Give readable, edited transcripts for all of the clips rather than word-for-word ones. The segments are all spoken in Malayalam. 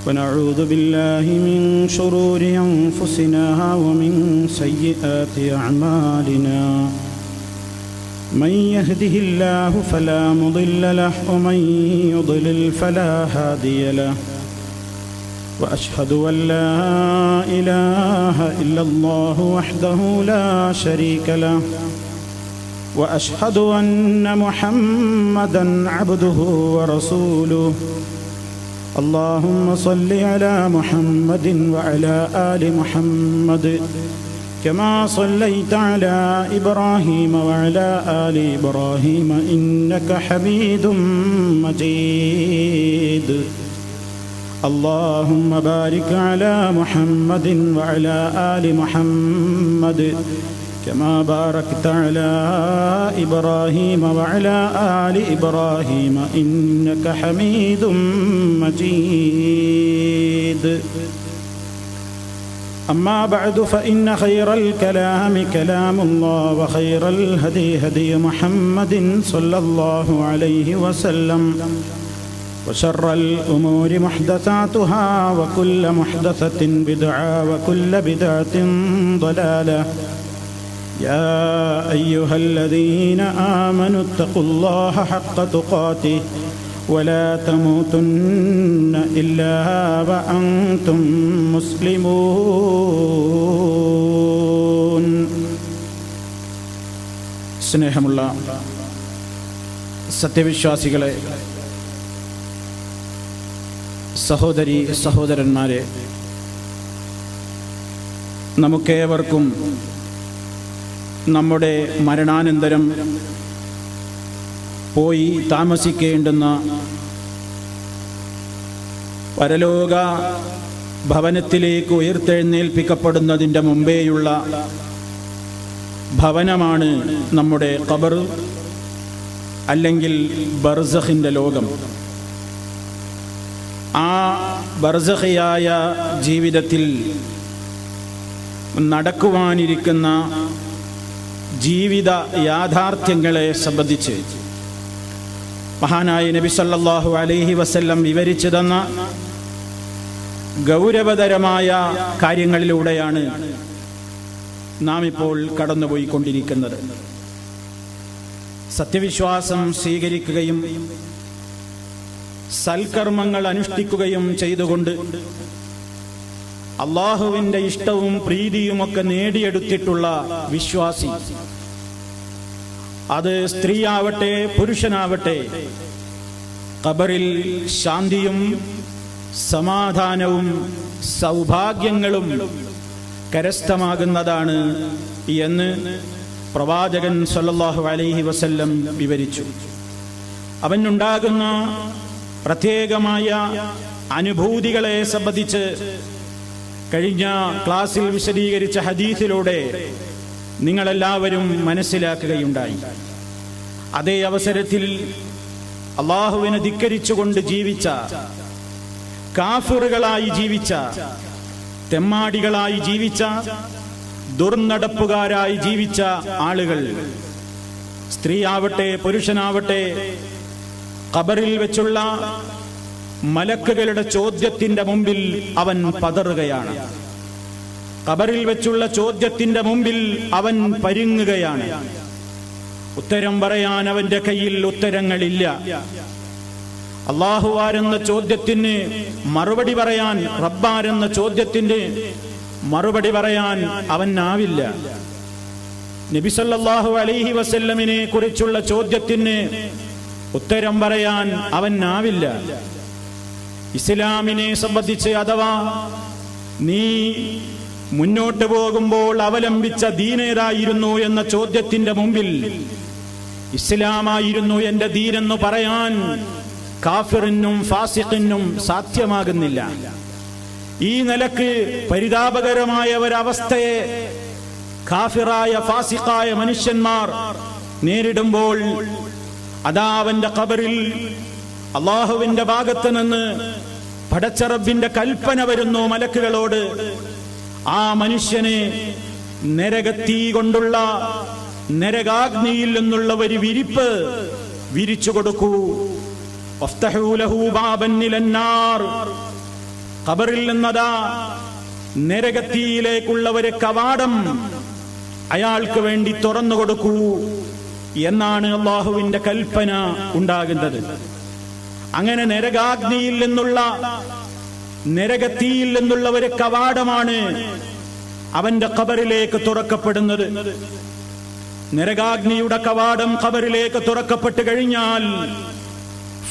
ونعوذ بالله من شرور أنفسنا ومن سيئات أعمالنا من يهده الله فلا مضل له ومن يضلل فلا هادي له وأشهد أن لا إله إلا الله وحده لا شريك له وأشهد أن محمدًا عبده ورسوله اللهم صل على محمد وعلى آل محمد كما صليت على إبراهيم وعلى آل إبراهيم إنك حميد مجيد اللهم بارك على محمد وعلى آل محمد كما باركت على إبراهيم وعلى آل إبراهيم إنك حميد مجيد أما بعد فإن خير الكلام كلام الله وخير الهدي هدي محمد صلى الله عليه وسلم وشر الأمور محدثاتها وكل محدثة بدعة وكل بدعة ضلالة يا أيها الذين آمنوا اتقوا الله حق تقاته ولا تموتن إلا وأنتم مسلمون. സ്നേഹമുള്ള സത്യവിശ്വാസികളെ, സഹോദരി സഹോദരന്മാരെ, നമുക്കേവർക്കും നമ്മുടെ മരണാനന്തരം പോയി താമസിക്കേണ്ടുന്ന പരലോക ഭവനത്തിലേക്ക് ഉയർത്തെഴുന്നേൽപ്പിക്കപ്പെടുന്നതിൻ്റെ മുമ്പേയുള്ള ഭവനമാണ് നമ്മുടെ ഖബർ അല്ലെങ്കിൽ ബർസഖിൻ്റെ ലോകം. ആ ബർസഖിയായ ജീവിതത്തിൽ നടക്കുവാനിരിക്കുന്ന ജീവിത യാഥാർത്ഥ്യങ്ങളെ സംബന്ധിച്ച് മഹാനായ നബി സല്ലല്ലാഹു അലൈഹി വസല്ലം വിവരിച്ചു തന്ന ഗൗരവതരമായ കാര്യങ്ങളിലൂടെയാണ് നാം ഇപ്പോൾ കടന്നുപോയിക്കൊണ്ടിരിക്കുന്നത്. സത്യവിശ്വാസം സ്വീകരിക്കുകയും സൽക്കർമ്മങ്ങൾ അനുഷ്ഠിക്കുകയും ചെയ്തുകൊണ്ട് അള്ളാഹുവിൻ്റെ ഇഷ്ടവും പ്രീതിയുമൊക്കെ നേടിയെടുത്തിട്ടുള്ള വിശ്വാസി, അത് സ്ത്രീയാവട്ടെ പുരുഷനാവട്ടെ, ഖബറിൽ ശാന്തിയും സമാധാനവും സൗഭാഗ്യങ്ങളും കരസ്ഥമാകുന്നതാണ് എന്ന് പ്രവാചകൻ സല്ലല്ലാഹു അലൈഹി വസല്ലം വിവരിച്ചു. അവനുണ്ടാകുന്ന പ്രത്യേകമായ അനുഭൂതികളെ സംബന്ധിച്ച് കഴിഞ്ഞ ക്ലാസ്സിൽ വിശദീകരിച്ച ഹദീസിലൂടെ നിങ്ങളെല്ലാവരും മനസ്സിലാക്കുകയുണ്ടായി. അതേ അവസരത്തിൽ അള്ളാഹുവിനെ ധിക്കരിച്ചുകൊണ്ട് ജീവിച്ച, കാഫിറുകളായി ജീവിച്ച, തെമ്മാടികളായി ജീവിച്ച, ദുർനടപ്പുകാരായി ജീവിച്ച ആളുകൾ, സ്ത്രീയാവട്ടെ പുരുഷനാവട്ടെ, ഖബറിൽ വെച്ചുള്ള മലക്കുകളുടെ ചോദ്യത്തിന്റെ മുമ്പിൽ അവൻ പതറുകയാണ്. ഖബറിൽ വെച്ചുള്ള ചോദ്യത്തിന്റെ മുമ്പിൽ അവൻ പരുങ്ങുകയാണ്. ഉത്തരം പറയാൻ അവന്റെ കയ്യിൽ ഉത്തരങ്ങളില്ല. അല്ലാഹുവാരെന്ന ചോദ്യത്തിന് മറുപടി പറയാൻ, റബ്ബാരെന്ന ചോദ്യത്തിന് മറുപടി പറയാൻ അവനാവില്ല. നബി സല്ലല്ലാഹു അലൈഹി വസല്ലമിനെ കുറിച്ചുള്ള ചോദ്യത്തിന് ഉത്തരം പറയാൻ അവനാവില്ല. ഇസ്ലാമിനെ സംബന്ധിച്ച് അഥവാ നീ മുന്നോട്ട് പോകുമ്പോൾ അവലംബിച്ച ദീനേതായിരുന്നു എന്ന ചോദ്യത്തിന്റെ മുമ്പിൽ ഇസ്ലാമായിരുന്നു എന്റെ ദീനെന്ന് പറയാൻ കാഫിറിനും ഫാസിഖിനും സാധ്യമാകുന്നില്ല. ഈ നിലക്ക് പരിതാപകരമായ ഒരവസ്ഥയെ കാഫിറായ ഫാസിഖായ മനുഷ്യന്മാർ നേരിടുമ്പോൾ അതാ അവന്റെ ഖബറിൽ അള്ളാഹുവിന്റെ ഭാഗത്ത് നിന്ന് പടച്ച റബ്ബിന്റെ കൽപ്പന വരുന്നു മലക്കുകളോട്. ആ മനുഷ്യനെ നരകത്തീ കൊണ്ടുള്ള നരകാഗ്നിയിൽ നിന്നുള്ള ഒരു വിരിപ്പ് വിരിച്ചു കൊടുക്കൂ. ഖബറിൽ നിന്നതാ നരകത്തിയിലേക്കുള്ള ഒരു കവാടം അയാൾക്ക് വേണ്ടി തുറന്നു കൊടുക്കൂ എന്നാണ് അല്ലാഹുവിന്റെ കൽപ്പന ഉണ്ടാകുന്നത്. അങ്ങനെ നരകാഗ്നിയിൽ നിന്നുള്ള, നരകത്തിയിൽ നിന്നുള്ള ഒരു കവാടമാണ് അവന്റെ ഖബറിലേക്ക് തുറക്കപ്പെടുന്നത്. നരകാഗ്നിയുടെ കവാടം ഖബറിലേക്ക് തുറക്കപ്പെട്ടു കഴിഞ്ഞാൽ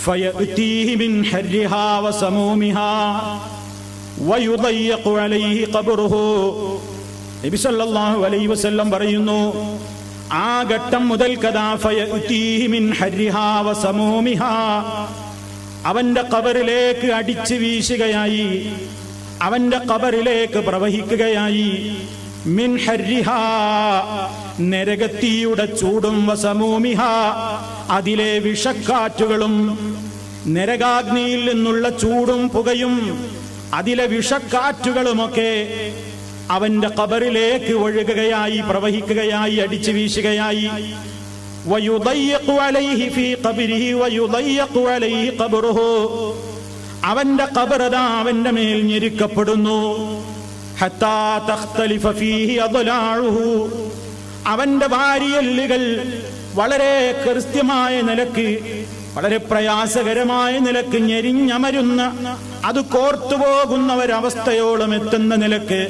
ഫയഅതീഹി മിൻ ഹർരിഹാ വസമൂമിഹാ വയുദയ്യഖു അലൈഹി ഖബ്റുഹു. നബി സല്ലല്ലാഹു അലൈഹി വസല്ലം പറയുന്നു, ആ ഘട്ടം മുതൽ കദാ ഫയഅതീഹി മിൻ ഹർരിഹാ വസമൂമിഹാ, അവന്റെ ഖബറിലേക്ക് അടിച്ചു വീശുകയായി, അവന്റെ ഖബറിലേക്ക് പ്രവഹിക്കുകയായി. മിൻ ഹർരിഹാ, നരകത്തിയുടെ ചൂടും, വസമൂമിഹാ, അതിലെ വിഷക്കാറ്റുകളും. നരകാഗ്നിയിൽ നിന്നുള്ള ചൂടും പുകയും അതിലെ വിഷക്കാറ്റുകളുമൊക്കെ അവന്റെ ഖബറിലേക്ക് ഒഴുകുകയായി, പ്രവഹിക്കുകയായി, അടിച്ചു വീശുകയായി. വയുദയ്യഖു അലൈഹി ഫീ ഖബ്രിഹി വയുദയ്യഖു അലൈഹി ഖബ്റുഹു, അവന്റെ ഖബറതാ അവന്റെ മേൽ ഞെരുക്കപ്പെടുന്നു. ഹത്താ തഖ്തലിഫ ഫീഹി അദ്ലാഉഹു, അവന്റെ വാരിയെല്ലുകൾ വളരെ കൃത്യമായ നിലക്ക്, വളരെ പ്രയാസകരമായ നിലക്ക് ഞെരിഞ്ഞമരുന്ന, അത് കോർത്തുപോകുന്ന ഒരവസ്ഥയോളം എത്തുന്ന നിലക്ക്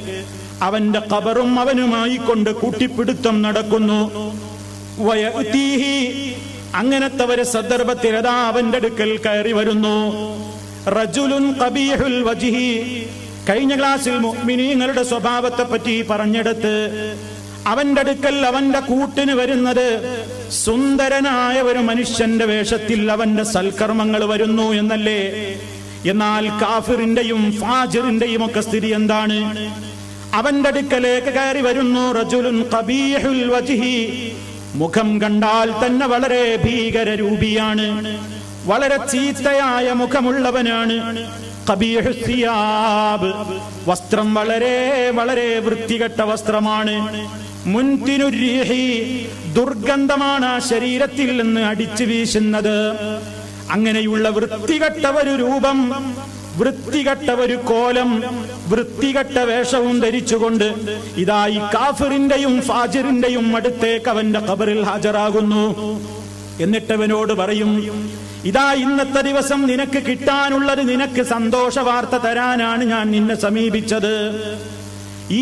അവന്റെ ഖബറും അവനുമായി കൊണ്ട് കൂട്ടിപ്പിടുത്തം നടക്കുന്നു. വയഅതീഹി, അങ്ങനത്തെ ഒരു സന്ദർഭത്തിൽ അതാ അവന്റെ അടുക്കൽ കയറി വരുന്നു റജുലുൻ ഖബീഹുൽ വജ്ഹി. കഴിഞ്ഞ ക്ലാസ്സിൽ മുഅ്മിനീങ്ങളുടെ സ്വഭാവത്തെ പറ്റി പറഞ്ഞെടുത്ത് അവന്റെ അടുക്കൽ അവന്റെ കൂട്ടിന് വരുന്നത് സുന്ദരനായ ഒരു മനുഷ്യന്റെ വേഷത്തിൽ അവന്റെ സൽക്കർമ്മങ്ങൾ വരുന്നു എന്നല്ലേ? എന്നാൽ കാഫിറിന്റെയും ഫാജിറിന്റെയും ഒക്കെ സ്ഥിതി എന്താണ്? അവന്റെ അടുക്കലേക്ക് കയറി വരുന്നു റജുലുൻ ഖബീഹുൽ വജ്ഹി, മുഖം കണ്ടാൽ തന്നെ വളരെ ഭീകര രൂപിയാണ്, വളരെ ചീത്തയായ മുഖമുള്ളവനാണ്. ഖബീഹുസ് സിയാബ്, വസ്ത്രം വളരെ വളരെ വൃത്തികെട്ട വസ്ത്രമാണ്. മുൻതിനുർ റീഹി, ദുർഗന്ധമാണ് ആ ശരീരത്തിൽ നിന്ന് അടിച്ചു വീശുന്നത്. അങ്ങനെയുള്ള വൃത്തികെട്ട ഒരു രൂപം, വൃത്തികെട്ട ഒരു കോലം, വൃത്തികെട്ട വേഷവും ധരിച്ചുകൊണ്ട് ഇതാ ഈ കാഫിറിന്റെയും ഫാജിറിന്റെയും അടുത്തേക്ക് അവന്റെ ഖബറിൽ ഹാജരാകുന്നു. എന്നിട്ടവനോട് പറയും, ഇതാ ഇന്നത്തെ ദിവസം നിനക്ക് കിട്ടാനുള്ളത്, നിനക്ക് സന്തോഷ വാർത്ത തരാനാണ് ഞാൻ നിന്നെ സമീപിച്ചത്.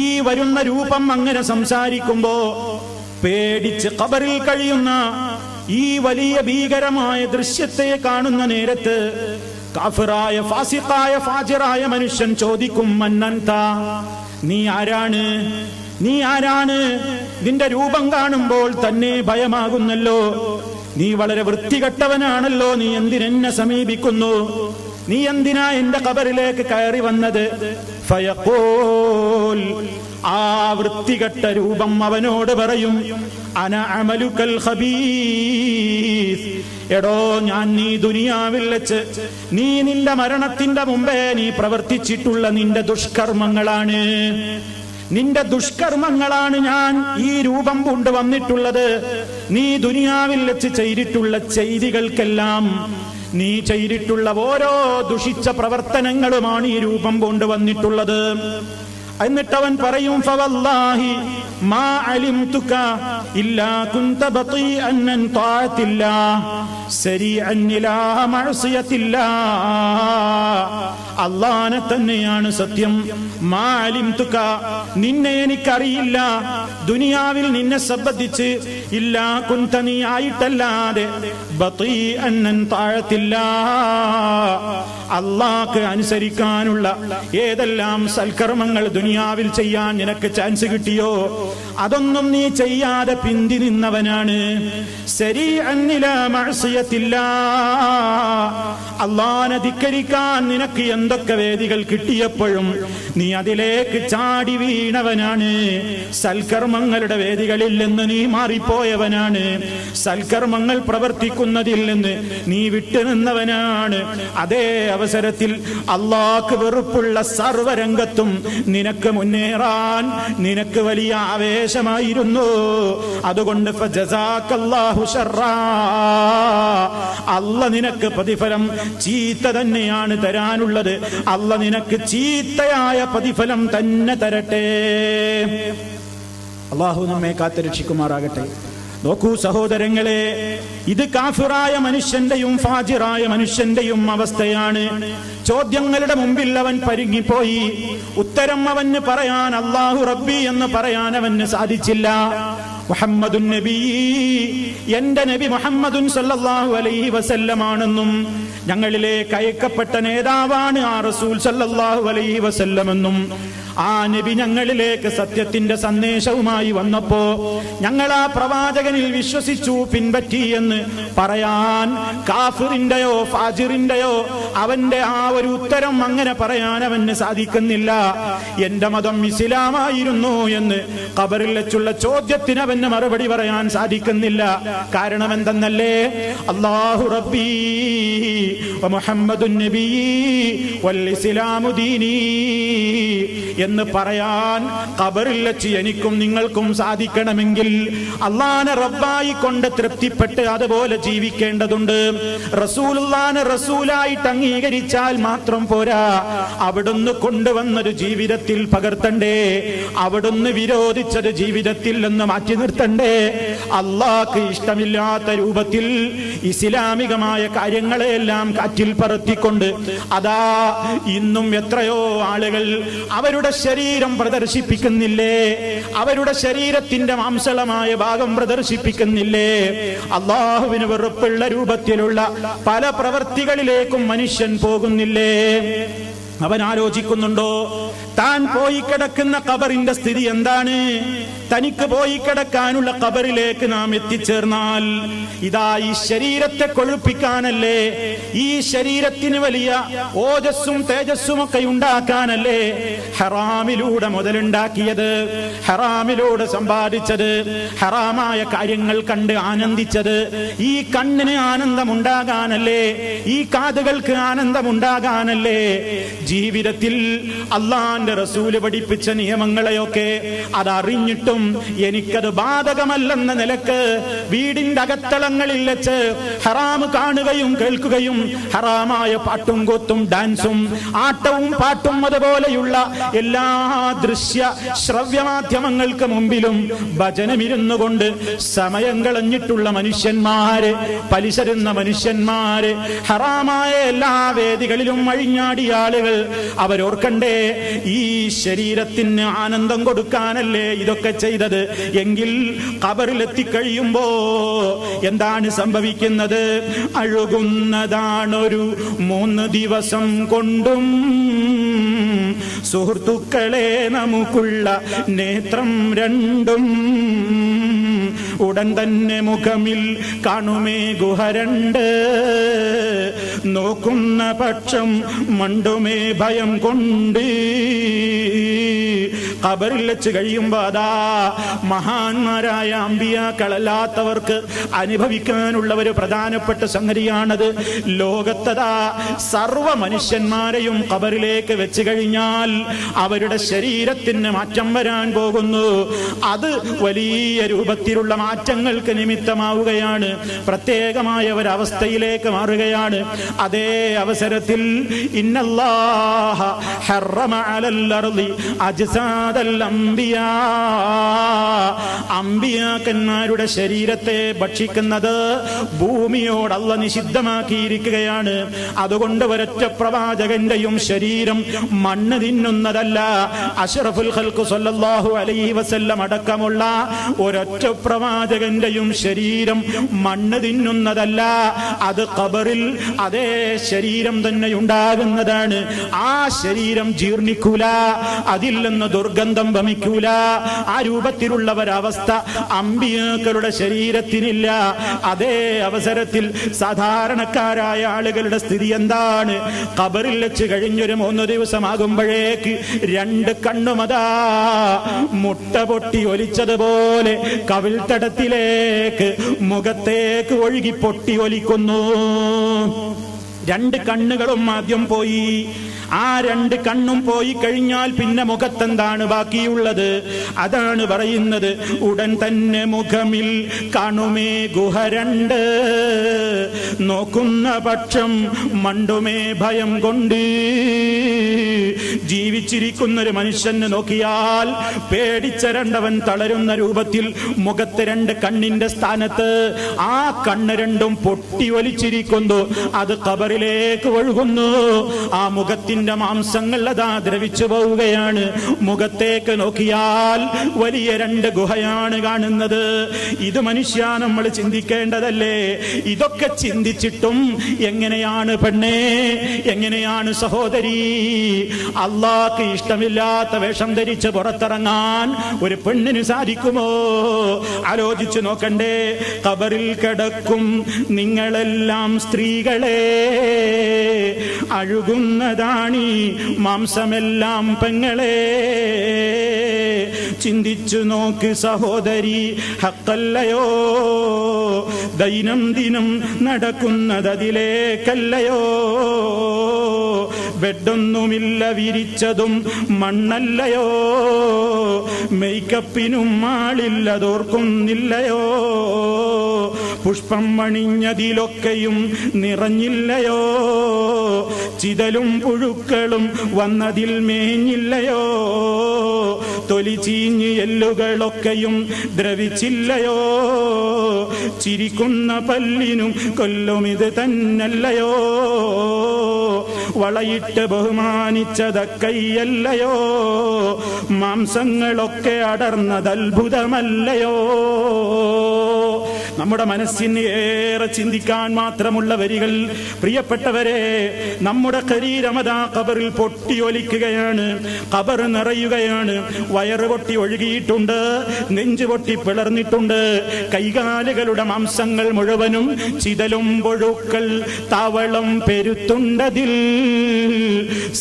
ഈ വരുന്ന രൂപം അങ്ങനെ സംസാരിക്കുമ്പോ പേടിച്ച് ഖബറിൽ കഴിയുന്ന ഈ വലിയ ഭീകരമായ ദൃശ്യത്തെ കാണുന്ന നേരത്ത് കാഫിറായ, ഫാസിഖായ, ഫാജിറായ മനുഷ്യൻ ചോദിക്കും, മന്നന്ത, നീ ആരാണ്? നീ ആരാണ്? നിന്റെ രൂപം കാണുമ്പോൾ തന്നെ ഭയമാകുന്നല്ലോ. നീ വളരെ വൃത്തികെട്ടവനാണല്ലോ. നീ എന്തിനെന്നെ സമീപിക്കുന്നു? നീ എന്തിനാ എന്റെ ഖബറിലേക്ക് കയറി വന്നത്? ഫയഖൂൽ, ആ വൃത്തികെട്ട രൂപം അവനോട് പറയും, അന അമലുക്കൽ ഖബീസ്, എടോ ഞാൻ നീ ദുനിയാവിൽ വെച്ച് നീ നിന്റെ മരണത്തിന്റെ മുമ്പേ നീ പ്രവർത്തിച്ചിട്ടുള്ള നിന്റെ ദുഷ്കർമ്മങ്ങളാണ്. നിന്റെ ദുഷ്കർമ്മങ്ങളാണ് ഞാൻ ഈ രൂപം കൊണ്ട് വന്നിട്ടുള്ളത്. നീ ദുനിയാവിൽ വെച്ച് ചെയ്തിട്ടുള്ള ചെയ്തികൾക്കെല്ലാം, നീ ചെയ്തിട്ടുള്ള ഓരോ ദുഷിച്ച പ്രവർത്തനങ്ങളുമാണ് ഈ രൂപം കൊണ്ട് വന്നിട്ടുള്ളത്. എന്നിട്ടവൻ പറയും, ഫവല്ലാഹി മാ അലിംതുക ഇല്ലാ കുൻത ബതീഅൻ അൻ ത്വാഅത്തില്ലാഹ് സരീഅൻ ഇലാ മഅസിയത്തില്ലാഹ്. അല്ലാഹനെ തന്നെയാണ് സത്യം. മാ അലിംതുക, നിന്നെ എനിക്കറിയില്ല. ദുനിയാവിൽ നിന്നെ സംബന്ധിച്ച് ഇല്ലാ കുൻത, നീ ആയിട്ടല്ലാതെ, ബതീഅൻ അൻ ത്വാഅത്തില്ലാഹ്, അല്ലാഹ്ക്ക് അനുസരിക്കാനുള്ള ഏതെല്ലാം സൽക്കർമ്മങ്ങൾ ദുനിയാവിൽ ചെയ്യാൻ നിനക്ക് ചാൻസ് കിട്ടിയോ അതൊന്നും നീ ചെയ്യാതെ പിന്തി നിന്നവനാണ്. സരീഅൻ ഇലാ മഅസിയത്തില്ലാഹ്, അല്ലാഹനെ ധിക്കരിക്കാൻ നിനക്ക് എന്തൊക്കെ വേദികൾ കിട്ടിയപ്പോഴും നീ അതിലേക്ക് ചാടി വീണവനാണ്. സൽക്കർമ്മങ്ങളുടെ വേദികളിൽ നിന്ന് നീ മാറിപ്പോയവനാണ്. സൽക്കർമ്മങ്ങൾ പ്രവർത്തിക്കുന്നതിൽ നിന്ന് നീ വിട്ടുനിന്നവനാണ്. അതേ അവസരത്തിൽ അല്ലാഹ്ക്ക് വെറുപ്പുള്ള സർവരംഗത്തും നിനക്ക് മുന്നേറാൻ നിനക്ക് വലിയ ആവേശമായിരുന്നു. അതുകൊണ്ട് ഫജസാക്കല്ലാഹു ശർറാ, അല്ല നിനക്ക് പ്രതിഫലം ചീത്ത തന്നെയാണ് തരാനുള്ളത്. അല്ല നിനക്ക് ചീത്തയായ പ്രതിഫലം തന്നെ തരട്ടെ. അല്ലാഹു നമ്മെ കാത്തുരക്ഷിക്കുമാറാകട്ടെ. നോക്കൂ സഹോദരങ്ങളെ, ഇത് കാഫിറായ മനുഷ്യന്റെയും ഫാജിറായ മനുഷ്യന്റെയും അവസ്ഥയാണ്. ചോദ്യങ്ങളുടെ മുമ്പിൽ അവൻ പരുങ്ങിപ്പോയി. ഉത്തരം അവന് പറയാൻ, അല്ലാഹു റബ്ബി എന്ന് പറയാൻ അവന് സാധിച്ചില്ല. മുഹമ്മദുൻ നബി, എന്റെ നബി മുഹമ്മദുൻ സല്ലല്ലാഹു അലൈഹി വസല്ലമാണെന്നും ഞങ്ങളിലേക്ക് അയക്കപ്പെട്ട നേതാവാണ് ആ റസൂൽ സല്ലല്ലാഹു അലൈഹി വസല്ലമെന്നും ആ നബി ഞങ്ങളിലേക്ക് സത്യത്തിന്റെ സന്ദേശവുമായി വന്നപ്പോ ഞങ്ങൾ ആ പ്രവാചകനിൽ വിശ്വസിച്ചു, പിൻപറ്റി എന്ന് പറയാൻ കാഫിറിന്റെയോ ഫാജിറിന്റെയോ അവന്റെ ആ ഒരു ഉത്തരം അങ്ങനെ പറയാൻ അവന് സാധിക്കുന്നില്ല. എന്റെ മതം ഇസ്ലാമായിരുന്നു എന്ന് ഖബറിൽ വെച്ചുള്ള ചോദ്യത്തിന് അവന് മറുപടി പറയാൻ സാധിക്കുന്നില്ല. കാരണം എന്തെന്നല്ലേ? അല്ലാഹു റബ്ബി വ മുഹമ്മദുൻ നബി വൽ ഇസ്ലാമു ദീനി എന്ന് പറയാൻ ഖബറിൽ വെച്ച് എനിക്കും നിങ്ങൾക്കും സാധിക്കണമെങ്കിൽ അല്ലാഹനെ റബ്ബായി കൊണ്ട് തൃപ്തിപ്പെട്ട് അതുപോലെ ജീവിക്കേണ്ടതുണ്ട്. റസൂലുള്ളാഹിനെ റസൂലായിട്ട് അംഗീകരിച്ചാൽ മാത്രം പോരാ, അവിടുന്ന് കൊണ്ടുവന്നൊരു ജീവിതത്തിൽ പകർത്തണ്ടേ, അവിടുന്ന് വിരോധിച്ചത് ജീവിതത്തിൽ നിന്ന് മാറ്റി നിർത്തണ്ടേ. അല്ലാഹ്ക്ക് ഇഷ്ടമില്ലാത്ത രൂപത്തിൽ ഇസ്ലാമികമായ കാര്യങ്ങളെല്ലാം കാറ്റിൽ പറത്തിക്കൊണ്ട് അതാ ഇന്നും എത്രയോ ആളുകൾ അവരുടെ ശരീരം പ്രദർശിപ്പിക്കുന്നില്ലേ, അവരുടെ ശരീരത്തിന്റെ മാംസളമായ ഭാഗം പ്രദർശിപ്പിക്കുന്നില്ലേ. അല്ലാഹുവിന് വെറുപ്പുള്ള രൂപത്തിലുള്ള പല പ്രവൃത്തികളിലേക്കും മനുഷ്യൻ പോകുന്നില്ലേ? അവൻ ആലോചിക്കുന്നുണ്ടോ താൻ പോയി കിടക്കുന്ന ഖബറിന്റെ സ്ഥിതി എന്താണ്? തനിക്ക് പോയി കിടക്കാനുള്ള ഖബറിലേക്ക് നാം എത്തിച്ചേർന്നാൽ ഇതാ ഈ ശരീരത്തെ കൊഴുപ്പിക്കാനല്ലേ, ഈ ശരീരത്തിന് വലിയ ഓജസ്സും തേജസ്സും ഒക്കെ ഉണ്ടാക്കാനല്ലേ ഹറാമിലൂടെ മുതലുണ്ടാക്കിയത്, ഹറാമിലൂടെ സമ്പാദിച്ചത്, ഹറാമായ കാര്യങ്ങൾ കണ്ട് ആനന്ദിച്ചത്. ഈ കണ്ണിന് ആനന്ദമുണ്ടാകാനല്ലേ, ഈ കാതുകൾക്ക് ആനന്ദമുണ്ടാകാനല്ലേ ജീവിതത്തിൽ അല്ലാഹുവിന്റെ റസൂല് പഠിപ്പിച്ച നിയമങ്ങളെയൊക്കെ അതറിഞ്ഞിട്ടും എനിക്കത് ബാധകമല്ലെന്ന നിലക്ക് വീടിന്റെ അകത്തളങ്ങളിൽ വെച്ച് ഹറാം കാണുകയും കേൾക്കുകയും ഹറാമായ പാട്ടും കൂത്തും ഡാൻസും ആട്ടവും പാട്ടും അതുപോലെയുള്ള എല്ലാ ദൃശ്യ ശ്രവ്യമാധ്യമങ്ങൾക്ക് മുമ്പിലും ഭജനമിരുന്നു കൊണ്ട് സമയം കളഞ്ഞിട്ടുള്ള മനുഷ്യന്മാര്, പലിശരുന്ന മനുഷ്യന്മാര്, ഹറാമായ എല്ലാ വേദികളിലും അഴിഞ്ഞാടിയ ആളുകൾ അവരോർക്കണ്ടേ ഈ ശരീരത്തിന് ആനന്ദം കൊടുക്കാനല്ലേ ഇതൊക്കെ ചെയ്തത് എങ്കിൽ ഖബറിലെത്തിക്കഴിയുമ്പോ എന്താണ് സംഭവിക്കുന്നത്? അഴുകുന്നതാണൊരു 3 ദിവസം കൊണ്ടും സുഹൃത്തുക്കളെ നമുക്കുള്ള നേത്രം രണ്ടും, ഉടൻ തന്നെ മുഖമിൽ കാണുമേ ഗുഹരണ്ട്, നോക്കുന്ന പക്ഷം മണ്ടുമേ ഭയം കൊണ്ട്. ഖബറിൽ വെച്ച് കഴിയുമ്പോ അതാ മഹാന്മാരായ അമ്പിയാക്കളല്ലാത്തവർക്ക് അനുഭവിക്കാനുള്ള ഒരു പ്രധാനപ്പെട്ട സംഗതിയാണത്. ലോകത്തതാ സർവ മനുഷ്യന്മാരെയും ഖബറിലേക്ക് വെച്ച് കഴിഞ്ഞാൽ അവരുടെ ശരീരത്തിന് മാറ്റം വരാൻ പോകുന്നു. അത് വലിയ രൂപത്തിലുള്ള മാറ്റങ്ങൾക്ക് നിമിത്തമാവുകയാണ്, പ്രത്യേകമായ ഒരവസ്ഥയിലേക്ക് മാറുകയാണ്. അതേ അവസരത്തിൽ ഇന്നല്ലാഹ ഹറമ അലൽ അർളി അജ്സാദൽ അംബിയാ, അമ്പിയാക്കന്മാരുടെ ശരീരത്തെ ഭക്ഷിക്കുന്നത് ഭൂമിയോട് അല്ലാഹ് നിഷിദ്ധമാക്കിയിരിക്കുകയാണ്. അതുകൊണ്ട് ഒരൊറ്റ പ്രവാചകന്റെയും ശരീരം മണ്ണ് തിന്നുന്നതല്ല. അഷ്റഫുൽ ഖൽഖ് സ്വല്ലല്ലാഹു അലൈഹി വസല്ലം അടക്കമുള്ള ഒരൊറ്റ പ്രവാചകന്റെയും ശരീരം മണ്ണ് തിന്നുന്നതല്ല. അത് ഖബറിൽ അതേ ശരീരം തന്നെ ഉണ്ടാകുന്നതാണ്. ആ ശരീരം ജീർണിക്കൂല, അതിൽ നിന്ന് ദുർഗന്ധം വമിക്കൂല. ആ രൂപത്തിലുള്ള ഒരവസ്ഥ അമ്പിയാക്കളുടെ ശരീരത്തിനില്ല. അതേ അവസരത്തിൽ സാധാരണക്കാരായ ആളുകളുടെ സ്ഥിതി എന്താണ്? ഖബറിൽ വെച്ച് കഴിഞ്ഞൊരു 3 ദിവസമാകുമ്പോഴേക്ക് 2 കണ്ണുമതാ മുട്ട പൊട്ടി ഒലിച്ചതുപോലെ കവിൾത്തടത്തിലേക്ക് മുഖത്തേക്ക് ഒഴുകി പൊട്ടി ഒലിക്കുന്നു. 2 കണ്ണുകളും ആദ്യം പോയി. ആ 2 കണ്ണും പോയി കഴിഞ്ഞാൽ പിന്നെ മുഖത്തെന്താണ് ബാക്കിയുള്ളത്? അതാണ് പറയുന്നത്, ഉടൻ തന്നെ മുഖമിൽ കാണുമേ ഗുഹ 2, നോക്കുന്ന പക്ഷം മണ്ടുമേ ഭയം കൊണ്ട്. ജീവിച്ചിരിക്കുന്നൊരു മനുഷ്യനെ നോക്കിയാൽ പേടിച്ചരണ്ടവൻ തളരുന്ന രൂപത്തിൽ മുഖത്ത് 2 കണ്ണിന്റെ സ്ഥാനത്ത് ആ കണ്ണ് 2ഉം പൊട്ടി ഒലിച്ചിരിക്കുന്നു. അത് ഖബറിലേക്ക് ഒഴുകുന്നു. ആ മുഖത്തിന്റെ മാംസങ്ങൾ അതാ ദ്രവിച്ചു പോവുകയാണ്. മുഖത്തേക്ക് നോക്കിയാൽ വലിയ 2 ഗുഹയാണ് കാണുന്നത്. ഇത് മനുഷ്യ നമ്മൾ ചിന്തിക്കേണ്ടതല്ലേ? ഇതൊക്കെ ചിന്തിച്ചിട്ടും എങ്ങനെയാണ് പെണ്ണേ, എങ്ങനെയാണ് സഹോദരി, അള്ളാഹ്ക്ക് ഇഷ്ടമില്ലാത്ത വേഷം ധരിച്ച് പുറത്തിറങ്ങാൻ ഒരു പെണ്ണിന് സാധിക്കുമോ? ആലോചിച്ചു നോക്കണ്ടേ? ഖബറിൽ കിടക്കും നിങ്ങളെല്ലാം സ്ത്രീകളെ, അഴുകുന്നതാണീ മാംസമെല്ലാം പെങ്ങളെ. ചിന്തിച്ചു നോക്ക് സഹോദരി, ഹക്കല്ലയോ? ദൈനംദിനം നടക്കുന്നതതിലേക്കല്ലയോ? ബെഡൊന്നുമില്ല, വിരിച്ചതും മണ്ണല്ലയോ? മേക്കപ്പിനും ആളില്ലതോർക്കുന്നില്ലയോ? പുഷ്പം മണിഞ്ഞതിലൊക്കെയും നിറഞ്ഞില്ലയോ? ചിതലും പുഴുക്കളും വന്നതിൽ മേഞ്ഞില്ലയോ? തൊലി ചീഞ്ഞ് എല്ലുകളൊക്കെയും ദ്രവിച്ചില്ലയോ? ചിരിക്കുന്ന പല്ലിനും കൊല്ലും ഇത് തന്നല്ലയോ? വളയിട്ട് ബഹുമാനിച്ചതക്കയ്യല്ലയോ? മാംസങ്ങളൊക്കെ അടർന്നതത്ഭുതമല്ലയോ? നമ്മുടെ മനസ്സിന് ഏറെ ചിന്തിക്കാൻ മാത്രമുള്ള വരികൾ. പ്രിയപ്പെട്ടവരെ, നമ്മുടെ ശരീരമതാ ഖബറിൽ പൊട്ടിയൊലിക്കുകയാണ്. ഖബർ നിറയുകയാണ്. വയറ് പൊട്ടി ഒഴുകിയിട്ടുണ്ട്, നെഞ്ചു പൊട്ടി പിളർന്നിട്ടുണ്ട്. കൈകാലുകളുടെ മാംസങ്ങൾ മുഴുവനും ചിതലും പുഴുക്കൾ താവളം പെരുത്തുണ്ടതിൽ.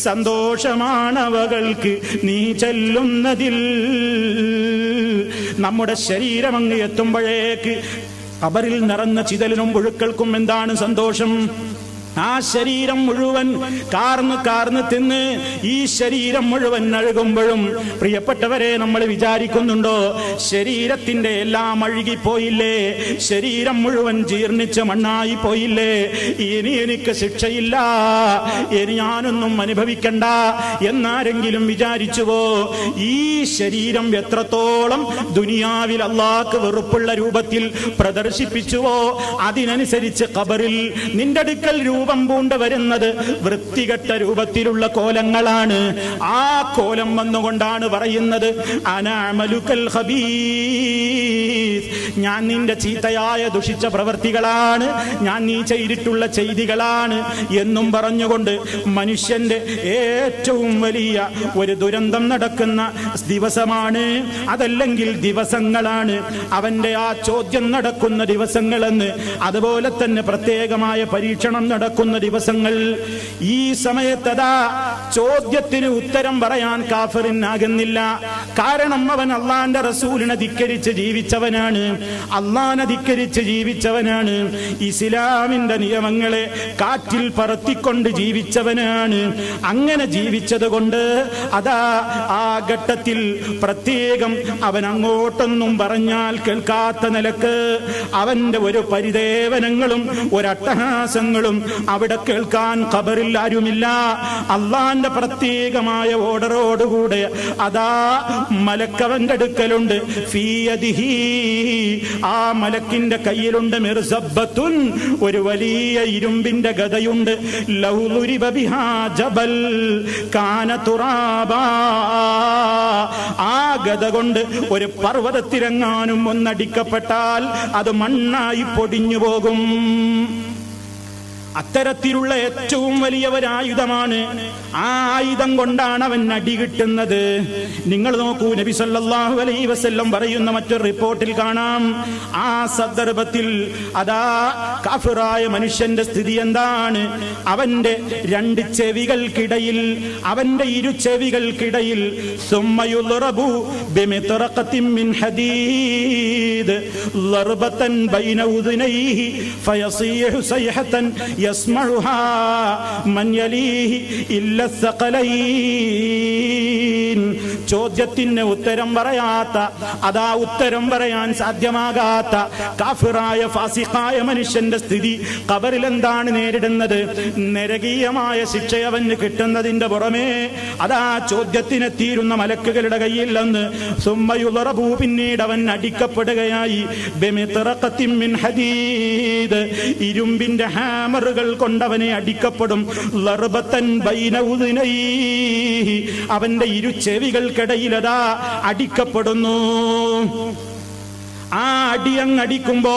സന്തോഷമാണവകൾക്ക് നീ ചെല്ലുന്നതിൽ. നമ്മുടെ ശരീരം അങ്ങ് എത്തുമ്പോഴേക്ക് ഖബറിൽ നിറഞ്ഞ ചിതലിനും പുഴുക്കൾക്കും എന്താണ് സന്തോഷം? ആ ശരീരം മുഴുവൻ കാർന്ന് തിന്ന് ഈ ശരീരം മുഴുവൻ അഴുകുമ്പോഴും പ്രിയപ്പെട്ടവരെ നമ്മൾ വിചാരിക്കുന്നുണ്ടോ ശരീരത്തിന്റെ എല്ലാം അഴുകിപ്പോയില്ലേ, ശരീരം മുഴുവൻ ജീർണിച്ച് മണ്ണായി പോയില്ലേ, ഇനി എനിക്ക് ശിക്ഷയില്ല, ഇനി ഞാനൊന്നും അനുഭവിക്കണ്ട എന്നാരെങ്കിലും വിചാരിച്ചുവോ? ഈ ശരീരം എത്രത്തോളം ദുനിയാവിൽ അല്ലാഹ്ക്ക് വെറുപ്പുള്ള രൂപത്തിൽ പ്രദർശിപ്പിച്ചുവോ അതിനനുസരിച്ച് ഖബറിൽ നിന്റെ അടുക്കൽ രൂപം പൂണ്ട് വരുന്നത് വൃത്തികെട്ട രൂപത്തിലുള്ള കോലങ്ങളാണ്. ആ കോലം വന്നുകൊണ്ടാണ് പറയുന്നത് അനഅമലുകൽ ഖബീസ്, ഞാൻ നിന്റെ ചീത്തയായ ദുഷിച്ച പ്രവൃത്തികളാണ്, ഞാൻ നീ ചെയ്തിട്ടുള്ള ചെയ്തികളാണ് എന്നും പറഞ്ഞുകൊണ്ട് മനുഷ്യന്റെ ഏറ്റവും വലിയ ഒരു ദുരന്തം നടക്കുന്ന ദിവസമാണ്, അതല്ലെങ്കിൽ ദിവസങ്ങളാണ് അവന്റെ ആ ചോദ്യം നടക്കുന്ന ദിവസങ്ങളെന്ന്. അതുപോലെ തന്നെ പ്രത്യേകമായ പരീക്ഷണം നടക്കുന്ന ദിവസങ്ങൾ. ഈ സമയത്തതാ ചോദ്യത്തിന് ഉത്തരം പറയാൻ കാഫിറിനാകുന്നില്ല. കാരണം അവൻ അള്ളാന്റെ റസൂലിനെ ധിക്കരിച്ച് ജീവിച്ചവനാണ്, അള്ളാനെ ധിക്കരിച്ച് ജീവിച്ചവനാണ്, ഇസ്ലാമിന്റെ നിയമങ്ങളെ കാറ്റിൽ പറത്തിക്കൊണ്ട് ജീവിച്ചവനാണ്. അങ്ങനെ ജീവിച്ചത് കൊണ്ട് അതാ ആ ഘട്ടത്തിൽ പ്രത്യേകം അവൻ അങ്ങോട്ടൊന്നും പറഞ്ഞാൽ കേൾക്കാത്ത നിലക്ക് അവന്റെ ഒരു പരിദേവനങ്ങളും ഒരട്ടഹാസങ്ങളും അവിടെ കേൾക്കാൻ ഖബറിൽ ആരുമില്ല. അള്ളാന്റെ പ്രത്യേകമായ ഓർഡറോടുകൂടെ അതാ മലക്കവന്റെ അടുക്കലുണ്ട്. ഫീയദിഹി, ആ മലക്കിന്റെ കയ്യിലുണ്ട് മിർസബ്ബത്തുൻ, ഒരു വലിയ ഇരുമ്പിന്റെ ഗദയുണ്ട്. ലൗലുരിബ ബിഹാ ജബൽ കാന തുറാബാ, ആ ഗദ കൊണ്ട് ഒരു പർവ്വതത്തിലെങ്ങാനും ഒന്നടിക്കപ്പെട്ടാൽ അത് മണ്ണായി പൊടിഞ്ഞു പോകും. അത്തരത്തിലുള്ള ഏറ്റവും വലിയ ഒരായുധമാണ്. ആ ആയുധം കൊണ്ടാണ് അവൻ അടി കിട്ടുന്നത്. നിങ്ങൾ നോക്കൂ, നബി സല്ലല്ലാഹു അലൈഹി വസല്ലം പറയുന്ന മറ്റൊരു റിപ്പോർട്ടിൽ കാണാം, ആ സന്ദർഭത്തിൽ അതാ കാഫിറായ മനുഷ്യന്റെ സ്ഥിതി എന്താണ്? അവന്റെ 2 ചെവികൾക്കിടയിൽ, അവന്റെ 2 ചെവികൾക്കിടയിൽ സുമ്മയുളറബു ബിമിത്രഖത്തിൻ മിൻ ഹദീദ് ലർബതൻ ബൈന ഉദ്നൈഹി ഫയസീഹു സയ്ഹതൻ യസ്മഉഹാ മൻ യലീഹി ഇല്ല സഖലൈൻ. ചോദ്യത്തിന് ഉത്തരം പറയാത്ത, അതാ ഉത്തരം പറയാൻ സാധ്യമാകാത്ത കാഫിറായ ഫാസിഖായ മനുഷ്യന്റെ സ്ഥിതി ഖബറിൽ എന്താണ് നേരിടുന്നത്? നരകീയമായ ശിക്ഷ അവന് കിട്ടുന്നതിന്റെ പുറമേ അതാ ചോദ്യത്തിന് തീരുന്ന മലക്കുകളുടെ കയ്യിൽ നിന്ന് സുമ്മയുളറബു, പിന്നീട് അവൻ അടിക്കപ്പെടുകയായി ബിമിത്റഖത്തിൻ മിൻ ഹദീദ്, ഇരുമ്പിന്റെ ഹാമറുകൾ കൊണ്ടവനെ അടിക്കപ്പെടും. ലർബത്തൻ ബൈന ഉദ്നൈഹി, അവന്റെ ഇരു ചെവികൾക്കിടയിലതാ അടിക്കപ്പെടുന്നു. ആ അടിയങ്ങടിക്കുമ്പോ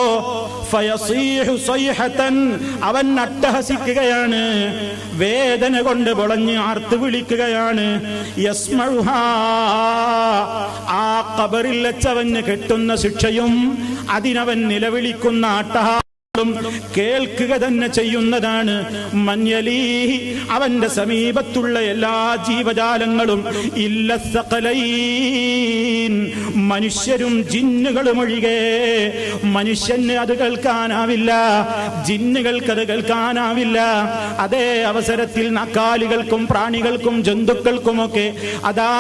ഫയസീഹു സൈഹതൻ, അവൻ അട്ടഹസിക്കുകയാണ്, വേദന കൊണ്ട് പൊളഞ്ഞ് ആർത്ത് വിളിക്കുകയാണ്. യസ്മഉഹാ, ആ ഖബറിൽ വെച്ചവന് കിട്ടുന്ന ശിക്ഷയും അതിനവൻ നിലവിളിക്കുന്ന അട്ടഹാസം കേൾക്കുക തന്നെ ചെയ്യുന്നതാണ്. മൻയലീഹി, അവന്റെ സമീപത്തുള്ള എല്ലാ ജീവജാലങ്ങളും ഇല്ല സഖലൈൻ, മനുഷ്യരും ജിന്നുകളും ഒഴികെ. മനുഷ്യന് അത് കേൾക്കാനാവില്ല, ജിന്നുകൾക്കത് കേൾക്കാനാവില്ല. അതേ അവസരത്തിൽ നക്കാലികൾക്കും പ്രാണികൾക്കും ജന്തുക്കൾക്കുമൊക്കെ അതാ